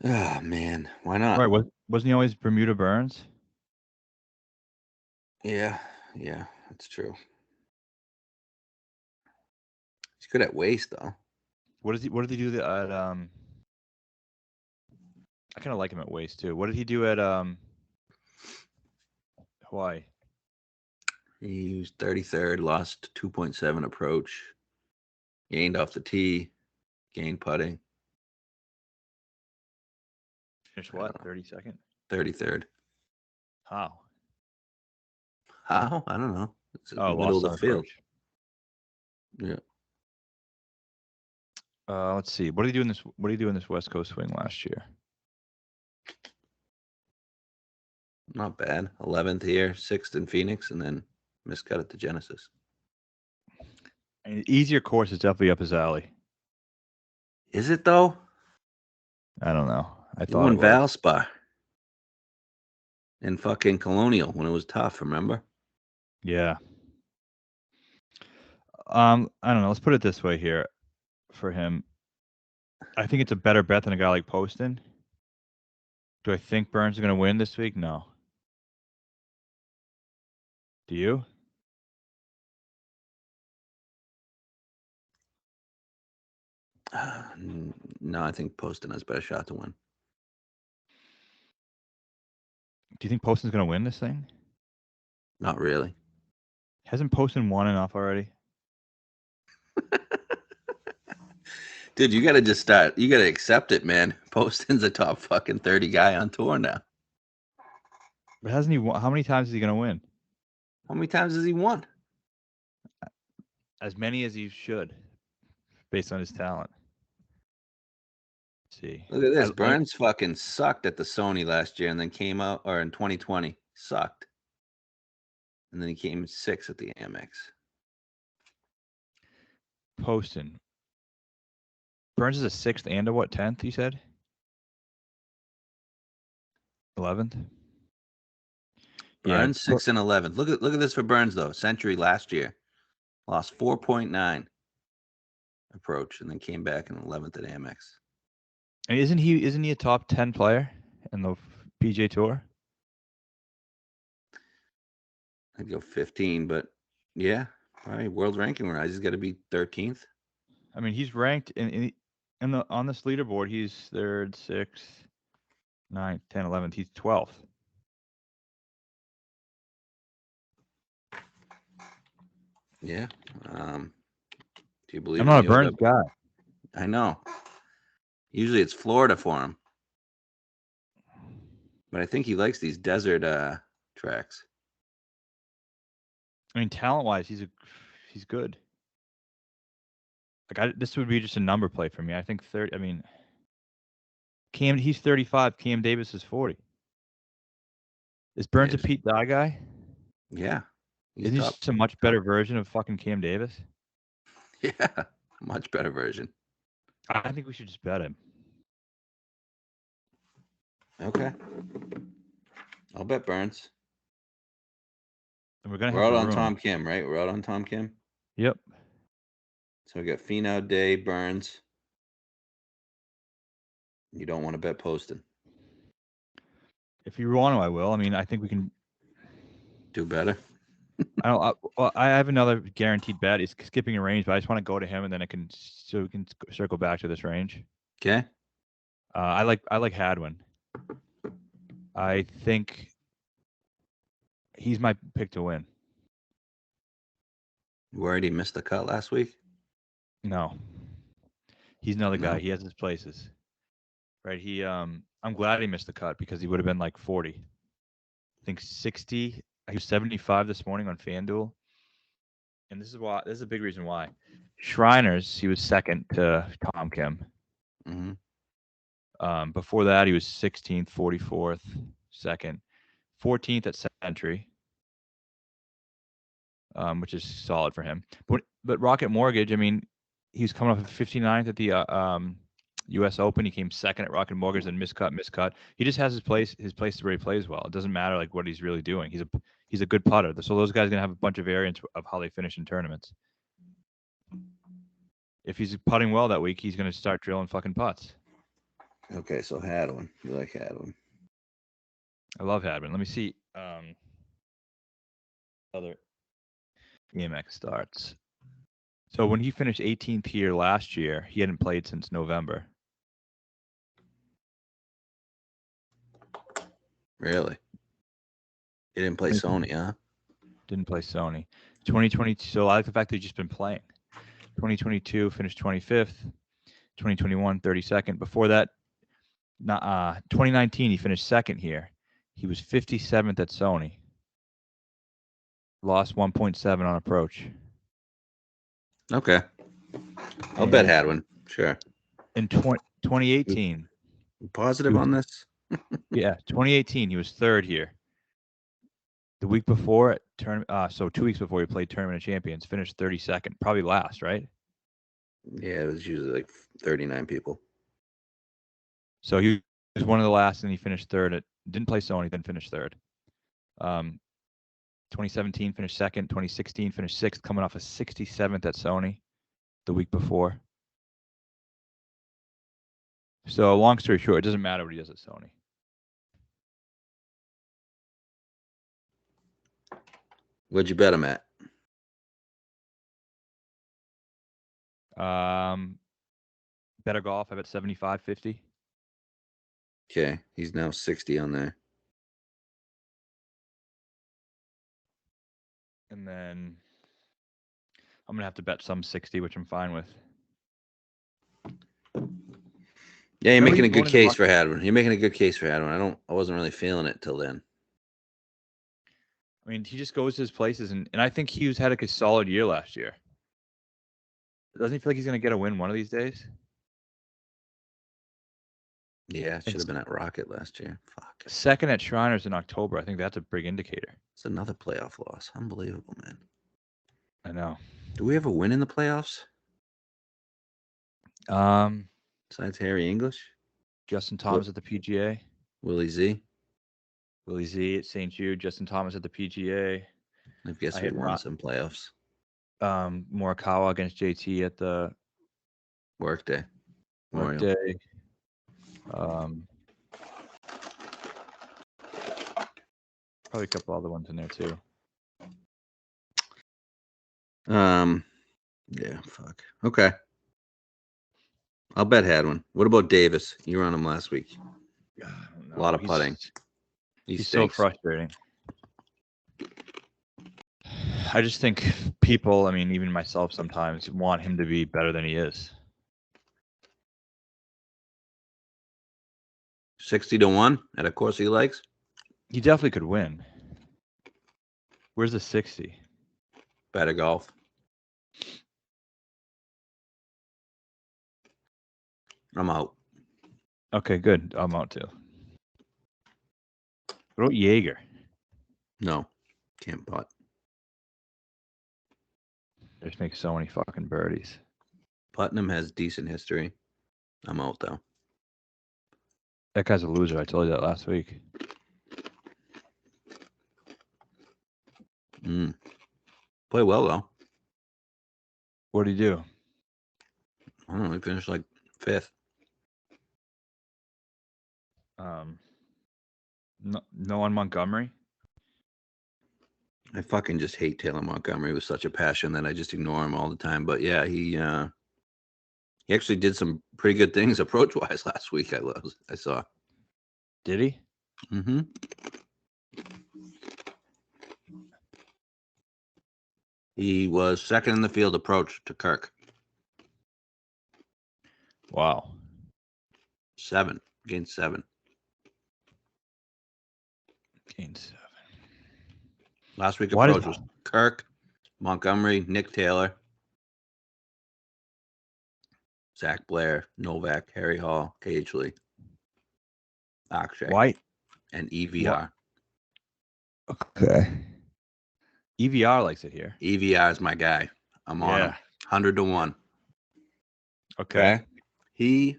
Oh man, why not? Right? Wasn't he always Bermuda Burns? Yeah, that's true. He's good at waist though. What did he do at I kind of like him at waist too. What did he do at Hawaii? He was 33rd, lost 2.7 approach, gained off the tee, gained putting. Finished what? 32nd. 33rd. How? How? I don't know. It's in the Oh, middle lost of the field. approach. Yeah. Let's see. What did he do in this? What did he do in this West Coast swing last year? Not bad. 11th here, 6th in Phoenix, and then miscut at the Genesis. An easier course is definitely up his alley. Is it though? I don't know. I He thought won it was. Valspar in fucking Colonial when it was tough. Remember? Yeah. I don't know. Let's put it this way here for him. I think it's a better bet than a guy like Poston. Do I think Burns is going to win this week? No. Do you? No, I think Poston has a better shot to win. Do you think Poston's going to win this thing? Not really. Hasn't Poston won enough already? Dude, you got to just start. You got to accept it, man. Poston's a top fucking 30 guy on tour now. But hasn't he won? How many times is he going to win? How many times has he won? As many as he should, based on his talent. Let's see. Look at this. Burns fucking sucked at the Sony last year and then came out, or in 2020, sucked. And then he came 6th at the Amex. Poston. Burns is a 6th and a what, 10th, you said? 11th? Burns 6th and 11th. Look at this for Burns though. Century last year, lost 4.9 approach, and then came back in 11th at Amex. And isn't he a top 10 player in the PGA Tour? I'd go 15, but yeah, all right. World ranking wise, he's got to be 13th. I mean, he's ranked on this leaderboard. He's 3rd, 6th, 9th, 10th, 11th. He's 12th. Yeah. Do you believe? I'm not a Burns guy. I know. Usually it's Florida for him, but I think he likes these desert tracks. I mean, talent-wise, he's good. Like this would be just a number play for me. I think 30. I mean, he's 35. Cam Davis is 40. Is Burns a Pete Dye guy? Yeah. Isn't he just a much better version of fucking Cam Davis? Yeah, much better version. I think we should just bet him. Okay. I'll bet Burns. And we're out on Tom Kim, right? We're out on Tom Kim? Yep. So we got Finau, Day, Burns. You don't want to bet Poston. If you want to, I will. I mean, I think we can do better. I have another guaranteed bet. It's skipping a range, but I just want to go to him, and then we can circle back to this range. Okay. I like Hadwin. I think he's my pick to win. Worried he missed the cut last week? No. He's another guy. No. He has his places. Right. I'm glad he missed the cut because he would have been like 40. I think 60. He was 75 this morning on FanDuel. And this is a big reason why. Shriners, he was second to Tom Kim. Mm-hmm. Before that, he was 16th, 44th, second, 14th at Century, which is solid for him. But Rocket Mortgage, I mean, he was coming off of 59th at the U.S. Open. He came second at Rocket Mortgage, then miscut. He just has his place where he plays well. It doesn't matter like what he's really doing. He's a good putter. So those guys are gonna have a bunch of variants of how they finish in tournaments. If he's putting well that week, he's gonna start drilling fucking putts. Okay, so Hadwin. You like Hadwin? I love Hadwin. Let me see. Other EMX starts. So when he finished 18th here last year, he hadn't played since November. Really? He didn't play Sony, huh? Didn't play Sony. 2022. So I like the fact that he's just been playing. 2022 finished 25th. 2021 32nd. Before that, 2019 he finished second here. He was 57th at Sony. Lost 1.7 on approach. Okay. I'll bet Hadwin. Sure. In 2018. Positive on this? Yeah, 2018 he was third here. The week before, so 2 weeks before he played Tournament of Champions, finished 32nd, probably last, right? Yeah, it was usually like 39 people. So he was one of the last, and he finished third. Didn't play Sony, then finished third. 2017 finished second. 2016 finished sixth, coming off a 67th at Sony the week before. So long story short, it doesn't matter what he does at Sony. What'd you bet him at? Better golf. I bet 75.50. Okay, he's now 60 on there. And then I'm gonna have to bet some 60, which I'm fine with. Yeah, you're making a good case for Hadwin. You're making a good case for Hadwin. I wasn't really feeling it till then. I mean, he just goes to his places, and I think Hughes had a solid year last year. Doesn't he feel like he's gonna get a win one of these days? Yeah, should have been at Rocket last year. Fuck. Second at Shriners in October. I think that's a big indicator. It's another playoff loss. Unbelievable, man. I know. Do we ever win in the playoffs? Besides Harry English? Justin Thomas at the PGA. Willie Z. Willie Z at St. Jude. Justin Thomas at the PGA. I guess we won some playoffs. Morikawa against JT at the Workday. Workday. Probably a couple other ones in there too. Yeah, fuck. Okay. I'll bet Hadwin. What about Davis? You were on him last week. A lot of putting. He's so frustrating. I just think people, I mean, even myself sometimes, want him to be better than he is. 60-1 at a course he likes? He definitely could win. Where's the 60? Better golf. I'm out. Okay, good. I'm out too. What about Jaeger? No, can't putt. Just make so many fucking birdies. Putnam has decent history. I'm out though. That guy's a loser. I told you that last week. Play well though. What did he do? I don't know. He finished like 5th. No on Montgomery. I fucking just hate Taylor Montgomery with such a passion that I just ignore him all the time. But yeah, he actually did some pretty good things approach wise last week. I saw. Did he? Mm-hmm. He was second in the field approach to Kirk. Wow. 7. Gained 7. Gained 7. Last week Why does- approach was Kirk, Montgomery, Nick Taylor, Zach Blair, Novak, Harry Hall, KH Lee, Akshay, Why? and EVR. Okay. EVR likes it here. EVR is my guy. I'm on him. 100 to 1. Okay. He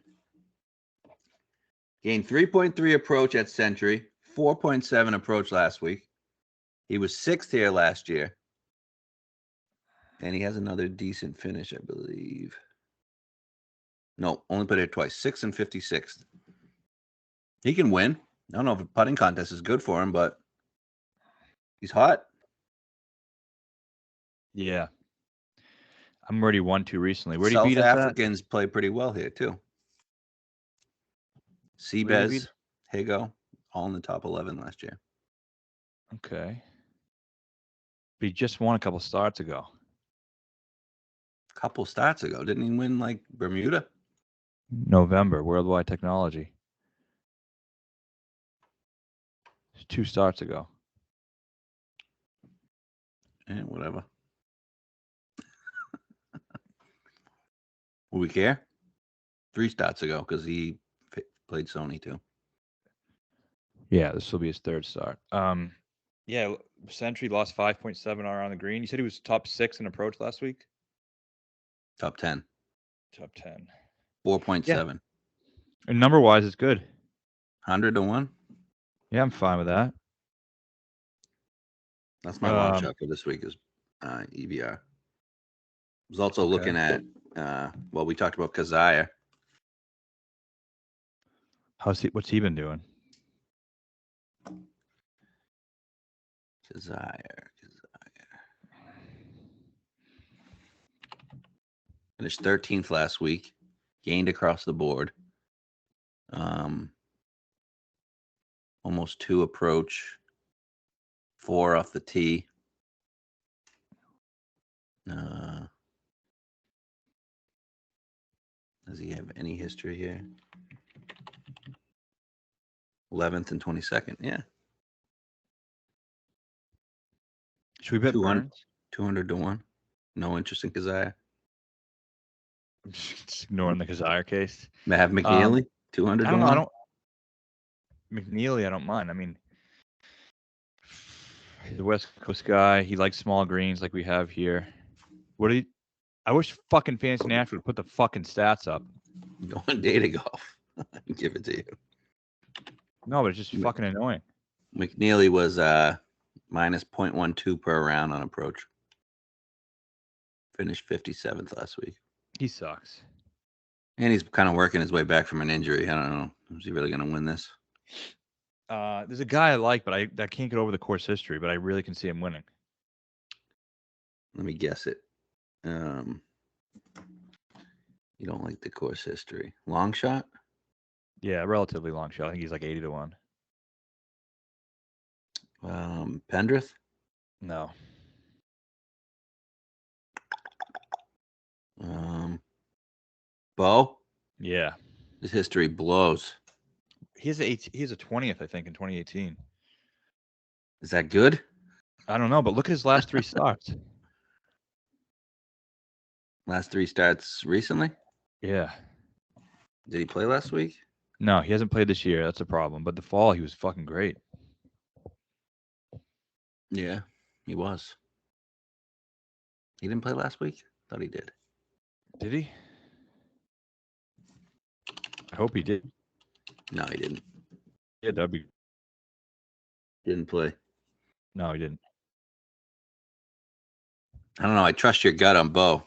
gained 3.3 approach at Century, 4.7 approach last week. He was 6th here last year. And he has another decent finish, I believe. No, only put it twice. 6th and 56th. He can win. I don't know if a putting contest is good for him, but he's hot. Yeah. I'm already 1-2 recently. Where did he South beat us at? Africans play pretty well here, too. Where did he Seabez, beat? Higo, all in the top 11 last year. Okay. But he just won a couple starts ago. Couple starts ago. Didn't he win like Bermuda? November, Worldwide Technology. 2 starts ago. Yeah, whatever. Will we care? 3 starts ago because he played Sony too. Yeah, this will be his 3rd start. Yeah, Century lost 5.7 on the green. You said he was top 6 in approach last week? Top 10. Top 10. 4.7. And number-wise, it's good. 100 to 1. Yeah, I'm fine with that. That's my long shot for this week is EVR. I was also looking at, we talked about Kazire. What's he been doing? Kazire. Finished 13th last week. Gained across the board. Almost 2 approach. 4 off the tee. Does he have any history here? 11th and 22nd. Yeah. Should we bet 200, Burns? 200 to 1. No interest in Kazire. I'm just ignoring the Kazire case. Have McNeely, 200 to 1. I don't. McNeely, I don't mind. I mean, he's a West Coast guy. He likes small greens like we have here. I wish fucking Fantasy National would put the fucking stats up. Going data golf. Give it to you. No, but it's just fucking annoying. McNeely was minus 0.12 per round on approach. Finished 57th last week. He sucks. And he's kind of working his way back from an injury. I don't know. Is he really going to win this? There's a guy I like, but I can't get over the course history, but I really can see him winning. Let me guess it. You don't like the course history. Long shot? Yeah, relatively long shot. I think he's like 80 to 1. Pendrith? No. Bo? Yeah. His history blows. He has a 20th, I think, in 2018. Is that good? I don't know, but look at his last 3 starts. Last 3 starts recently? Yeah. Did he play last week? No, he hasn't played this year. That's a problem. But the fall, he was fucking great. Yeah, he was. He didn't play last week? Thought he did. Did he? I hope he did. No, he didn't. Yeah, that'd be. Didn't play. No, he didn't. I don't know. I trust your gut on Bo.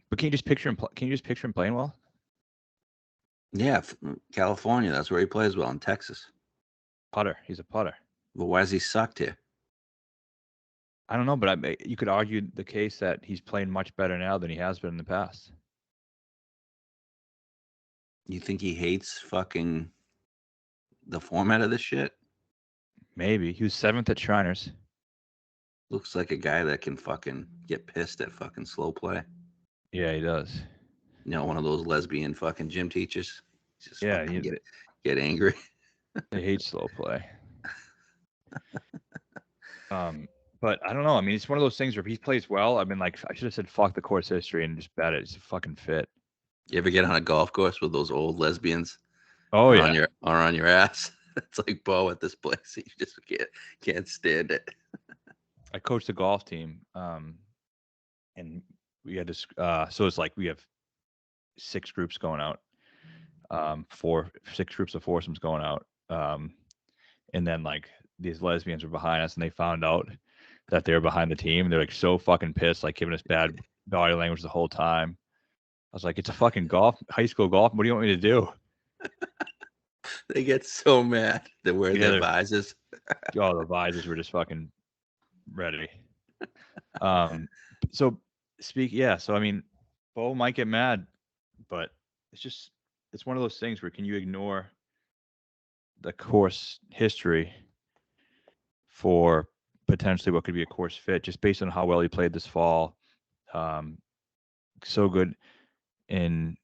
But can you just picture him? Can you just picture him playing well? Yeah, California. That's where he plays well. In Texas. Putter. He's a putter. Well, why has he sucked here? I don't know, but you could argue the case that he's playing much better now than he has been in the past. You think he hates fucking the format of this shit? Maybe. He was 7th at Shriners. Looks like a guy that can fucking get pissed at fucking slow play. Yeah, he does. one of those lesbian fucking gym teachers. Just Yeah, fucking get angry. they hate slow play. But I don't know. I mean, it's one of those things where if he plays well, I mean, like I should have said fuck the course history and just bet it. It's a fucking fit. You ever get on a golf course with those old lesbians? Oh yeah. On your ass. It's like Bo at this place. You just can't stand it. I coached the golf team, and we had this. So it's like we have 6 groups going out, 6 groups of foursomes going out, and then like these lesbians were behind us, and they found out that they were behind the team. They're like so fucking pissed, like giving us bad body language the whole time. I was like, it's a fucking high school golf. What do you want me to do? They get so mad. They wear Yeah, their visors. Oh, the visors were just fucking ready. So so I mean, Bo might get mad, but it's one of those things where can you ignore the course history for potentially what could be a course fit just based on how well he played this fall. So good in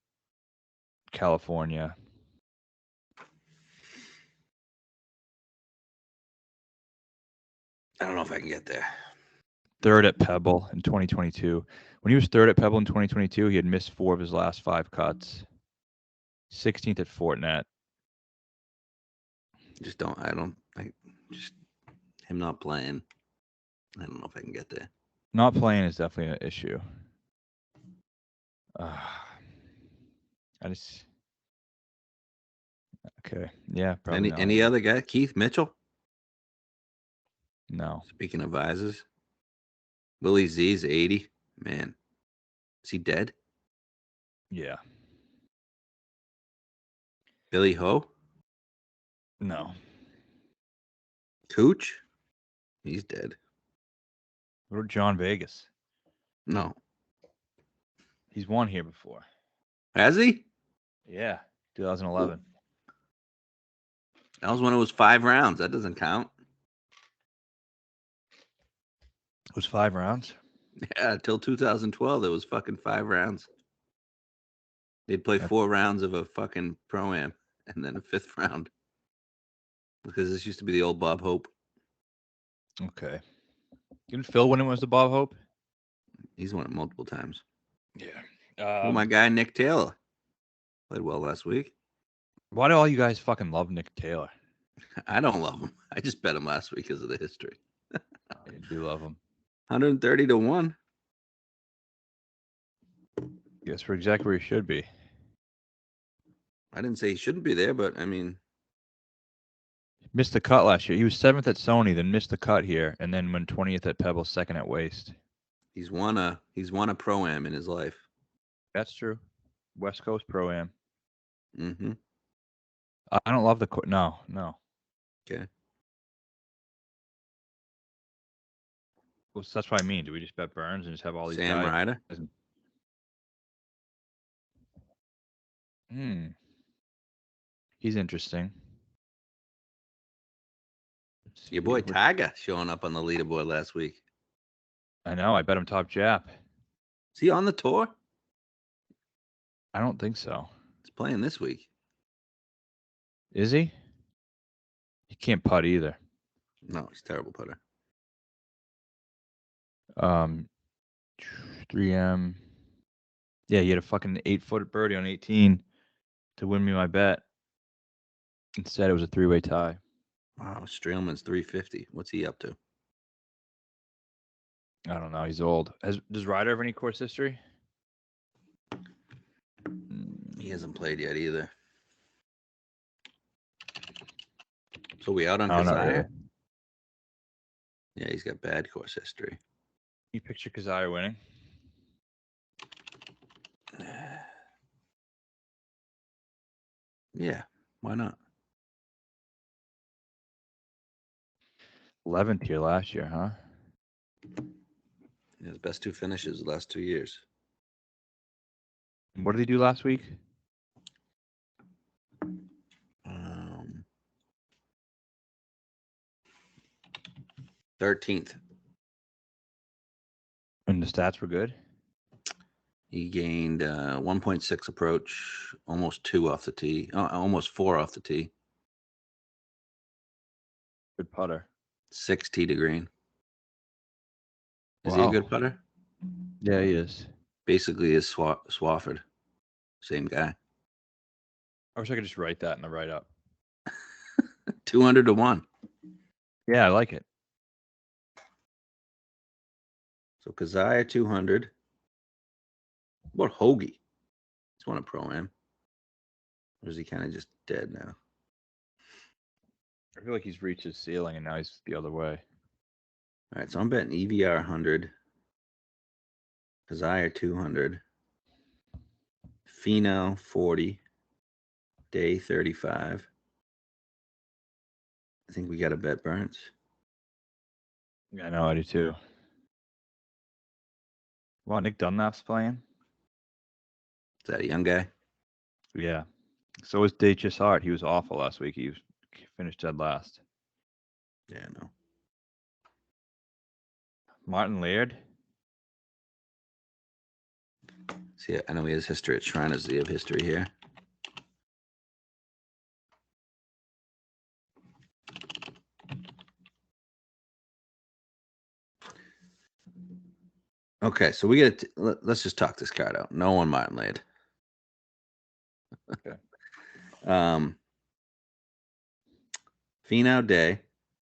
California. I don't know if I can get there. 3rd at Pebble in 2022. When he was 3rd at Pebble in 2022, he had missed 4 of his last 5 cuts. 16th at Fortinet. Just him not playing. I don't know if I can get there. Not playing is definitely an issue. Okay. Yeah, probably not. Any other guy? Keith Mitchell? No. Speaking of visors. Willie Z's 80. Man. Is he dead? Yeah. Billy Ho? No. Cooch? He's dead. What about John Vegas? No. He's won here before. Has he? Yeah. 2011. That was when it was 5 rounds. That doesn't count. It was 5 rounds? Yeah, till 2012, it was fucking 5 rounds. They'd play 4 rounds of a fucking pro-am and then a 5th round. Because this used to be the old Bob Hope. Okay. Didn't Phil win it was the Bob Hope? He's won it multiple times. Yeah. My guy, Nick Taylor. Played well last week. Why do all you guys fucking love Nick Taylor? I don't love him. I just bet him last week because of the history. I do love him. 130 to 1. Guess for exactly where he should be. I didn't say he shouldn't be there, but I mean, missed the cut last year. He was 7th at Sony, then missed the cut here, and then went 20th at Pebble, 2nd at Waste. he's won a pro-am in his life. That's true. West Coast Pro-Am. Mm-hmm. I don't love the no. Okay. Well, that's what I mean. Do we just bet Burns and just have all these Sam guys? Ryder. He's interesting. Your boy Tiger showing up on the leaderboard last week. I know. I bet him top Jap. Is he on the tour? I don't think so. He's playing this week. Is he? He can't putt either. No, he's a terrible putter. 3M. Yeah, he had a fucking 8-foot birdie on 18 to win me my bet. Instead, it was a 3-way tie. Wow, Streelman's 350. What's he up to? I don't know. He's old. Does Ryder have any course history? He hasn't played yet either. So we out on Kazire? Yeah, he's got bad course history. You picture Kazire winning? Yeah, why not? 11th here last year, huh? His best 2 finishes the last 2 years. What did he do last week? 13th. And the stats were good? He gained 1.6 approach, almost 2 off the tee, almost 4 off the tee, Good putter. 6 tee to green. Is he a Wow. good putter? Yeah, he is. Basically, is Swafford, same guy. I wish I could just write that in the write up. 200 to 1. Yeah, I like it. So Keziah 200. What about Hoagie? He's won a pro-am. Or is he kind of just dead now? I feel like he's reached his ceiling and now he's the other way. All right, so I'm betting EVR 100. Keziah 200. Finau 40. Day 35. I think we got to bet Burns. Yeah, I know, I do too. Wow, Nick Dunlap's playing? Is that a young guy? Yeah. So is Daychis Hart. He was awful last week. He finished dead last. Yeah, no. Martin Laird? See, I know he has history at Shriners. Do you have history here? Okay, so we get to let's just talk this card out. No one Martin Laird. Okay. Finau Day,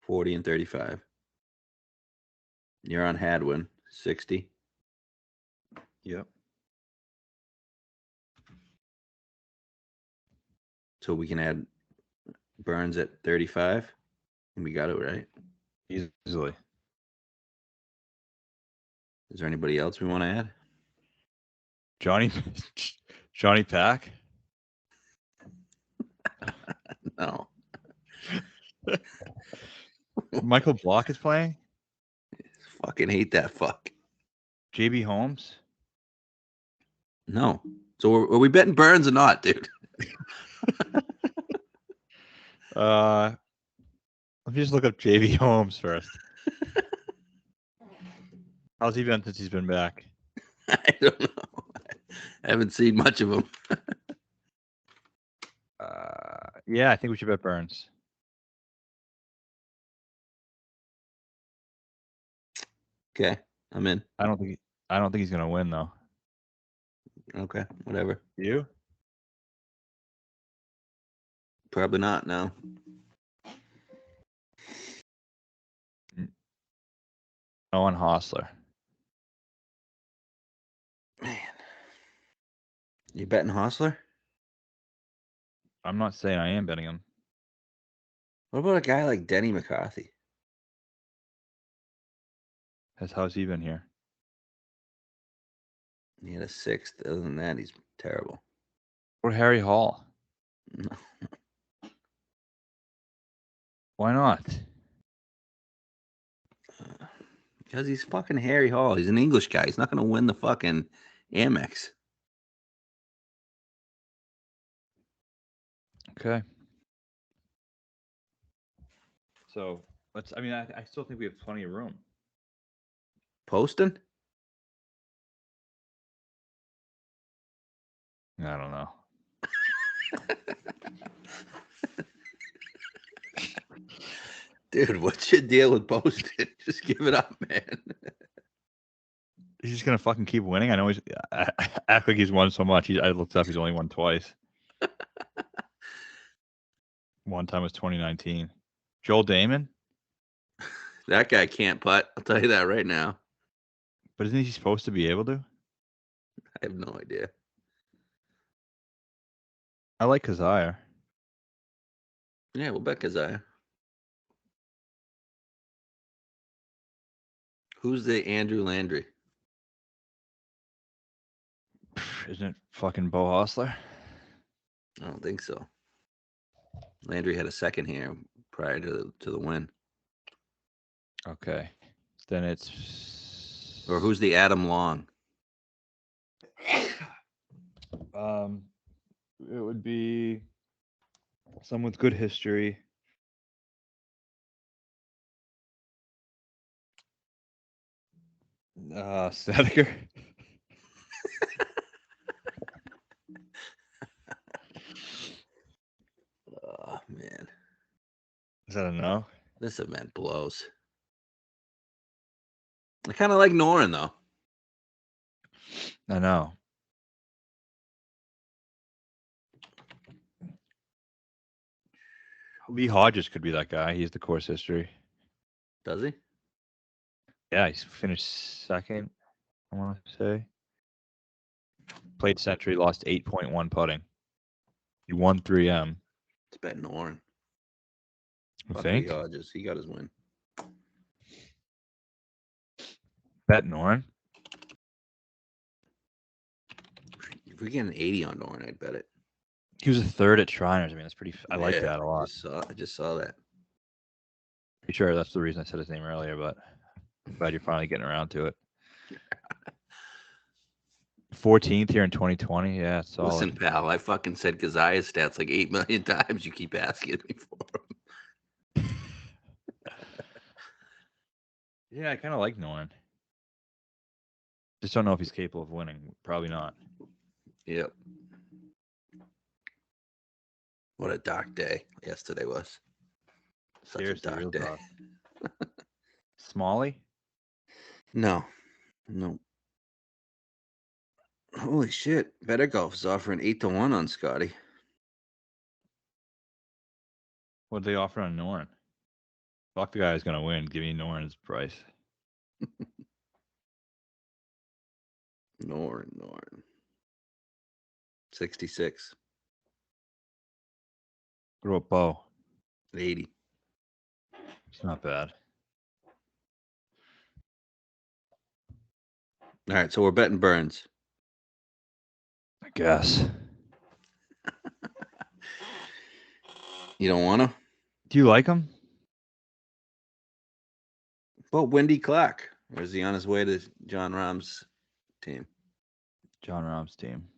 40 and 35. You're on Hadwin, 60. Yep. So we can add Burns at 35. And we got it right. Easily. Is there anybody else we want to add? Johnny Pack? No. Michael Block is playing? Fucking hate that fuck. JB Holmes? No. So are we betting Burns or not, dude? Let me just look up JB Holmes first. How's he been since he's been back? I don't know. I haven't seen much of him. Yeah, I think we should bet Burns. Okay, I'm in. I don't think he's gonna win though. Okay, whatever. You? Probably not. No. Owen Hostler. Man, you betting Hostler? I'm not saying I am betting him. What about a guy like Denny McCarthy? How's he been here? He had a 6th. Other than that, he's terrible. Or Harry Hall? No. Why not? Because he's fucking Harry Hall. He's an English guy. He's not going to win the fucking Amex. Okay. So let's. I mean, I still think we have plenty of room. Poston? I don't know. Dude, what's your deal with Poston? Just give it up, man. He's just gonna fucking keep winning. I know he's act like he's won so much. I looked up. He's only won twice. One time was 2019. Joel Damon. That guy can't putt. I'll tell you that right now. But isn't he supposed to be able to? I have no idea. I like Keziah. Yeah, we'll bet Keziah. Who's the Andrew Landry? Isn't it fucking Bo Hostler? I don't think so. Landry had a 2nd here prior to the win. Okay. Then it's. Or who's the Adam Long? It would be someone with good history. Snedeker. Is that a no? This event blows. I kind of like Norin though. I know. Lee Hodges could be that guy. He's the course history. Does he? Yeah, he's finished second, I want to say. Played Century, lost 8.1 putting. He won 3M. It's bet Norin. You Fuck think? Lee Hodges. He got his win. Bet Noren. If we get an 80 on Norin, I'd bet it. He was a third at Shriners. I mean, that's pretty. I like Yeah, that a lot. I just saw that. Pretty sure that's the reason I said his name earlier, but I'm glad you're finally getting around to it. 14th here in 2020. Yeah, it's solid. Listen, pal, I fucking said Kazia's stats like 8 million times. You keep asking me for them. Yeah, I kind of like Noren. Just don't know if he's capable of winning. Probably not. Yep. What a dark day yesterday was. Such Seriously, a real dark day. tough. Smalley? No. Holy shit. Better Golf is offering 8-1 on Scotty. What'd they offer on Noren? Fuck the guy who's gonna win. Give me Noren's price. Norin. 66. What about Bo? 80. It's not bad. All right, so we're betting Burns. I guess. You don't want to? Do you like him? Well, Wendy Clark. Or is he on his way to John Rahm's team? John Rahm's team.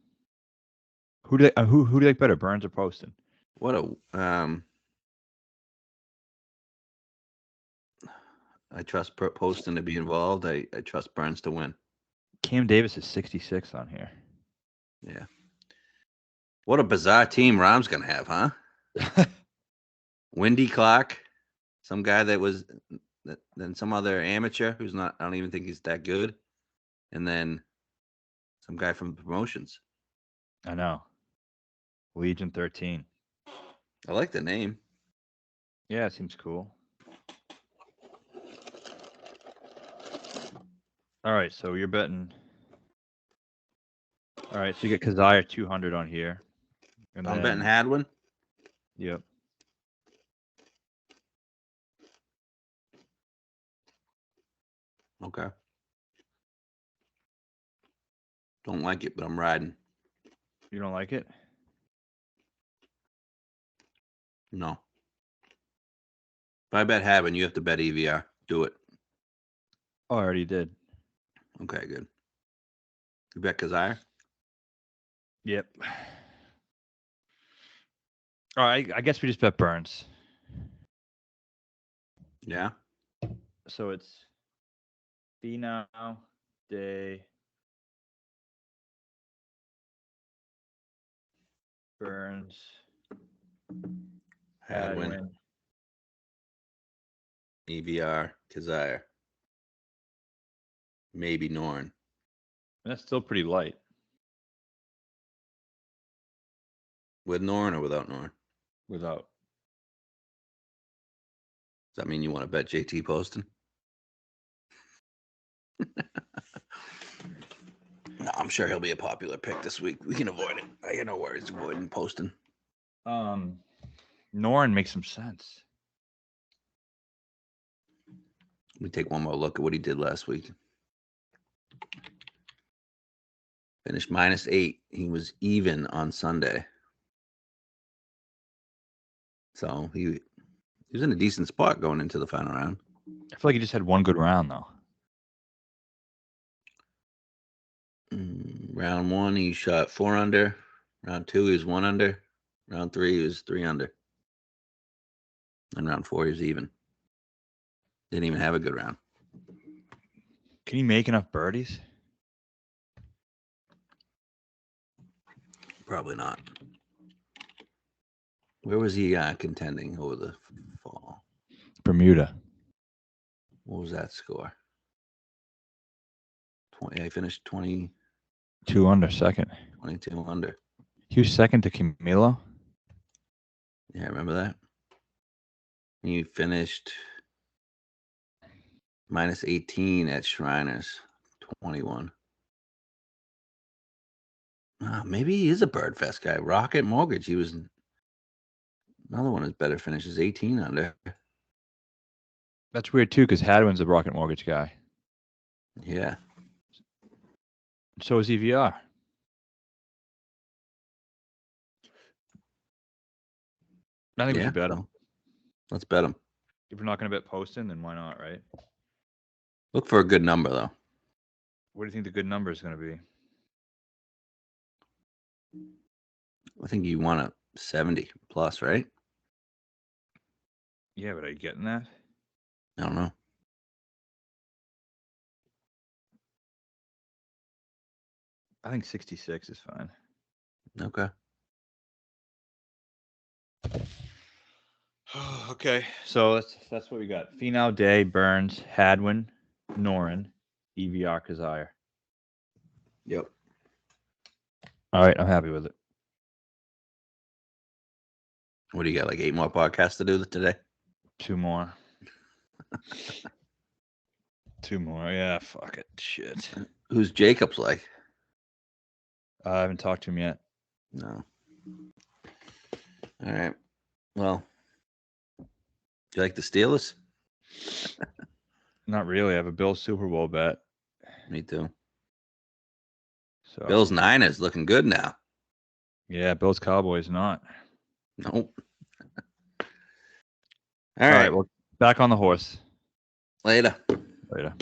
Who do you like better, Burns or Poston? What a I trust Poston to be involved. I trust Burns to win. Cam Davis is 66 on here. Yeah. What a bizarre team Rahm's gonna have, huh? Wendy Clark, some guy that was then some other amateur who's not. I don't even think he's that good, and then some guy from the promotions. I know. Legion 13. I like the name. Yeah, it seems cool. All right, so you're betting. All right, so you get Kazire 200 on here. And I'm then, betting Hadwin. Yep. Okay. Don't like it, but I'm riding. You don't like it? No. If I bet Hadwin, you have to bet EVR. Do it. Oh, I already did. Okay, good. You bet Kazire? Yep. All right, I guess we just bet Burns. Yeah. So it's Finau, Day, Burns, Hadwin, EVR, Kazire. Maybe Norn. And that's still pretty light. With Norn or without Norn? Without. Does that mean you want to bet JT Poston? No, I'm sure he'll be a popular pick this week. We can avoid it. I got no worries avoiding Poston. Noren makes some sense. Let me take one more look at what he did last week. Finished -8. He was even on Sunday. So he was in a decent spot going into the final round. I feel like he just had one good round though. Round 1, he shot 4 under. Round 2, he was 1 under. Round 3, he was 3 under. And round 4, he was even. Didn't even have a good round. Can he make enough birdies? Probably not. Where was he contending over the fall? Bermuda. What was that score? 20. I finished 20, 2 under, second. 22 under. He was second to Camilo. Yeah, I remember that. You finished minus 18 at Shriners, 21. Maybe he is a Birdfest guy. Rocket Mortgage. He was another one of his better finishes, 18 under. That's weird too, because Hadwin's a Rocket Mortgage guy. Yeah. So is EVR. I think we should bet him. Let's bet him. If we're not going to bet Poston, then why not, right? Look for a good number, though. What do you think the good number is going to be? I think you want a 70 plus, right? Yeah, but are you getting that? I don't know. I think 66 is fine. Okay. Okay, so that's what we got. Finau, Day, Burns, Hadwin, Noren, EVR, Kazire. Yep. All right, I'm happy with it. What do you got? Like 8 more podcasts to do today? 2 more. 2 more. Yeah, fuck it. Shit. Who's Jacobs like? I haven't talked to him yet. No. All right. Well, do you like the Steelers? Not really. I have a Bills Super Bowl bet. Me too. So Bills Niners looking good now. Yeah, Bills Cowboys not. Nope. All right. Well, back on the horse. Later. Later.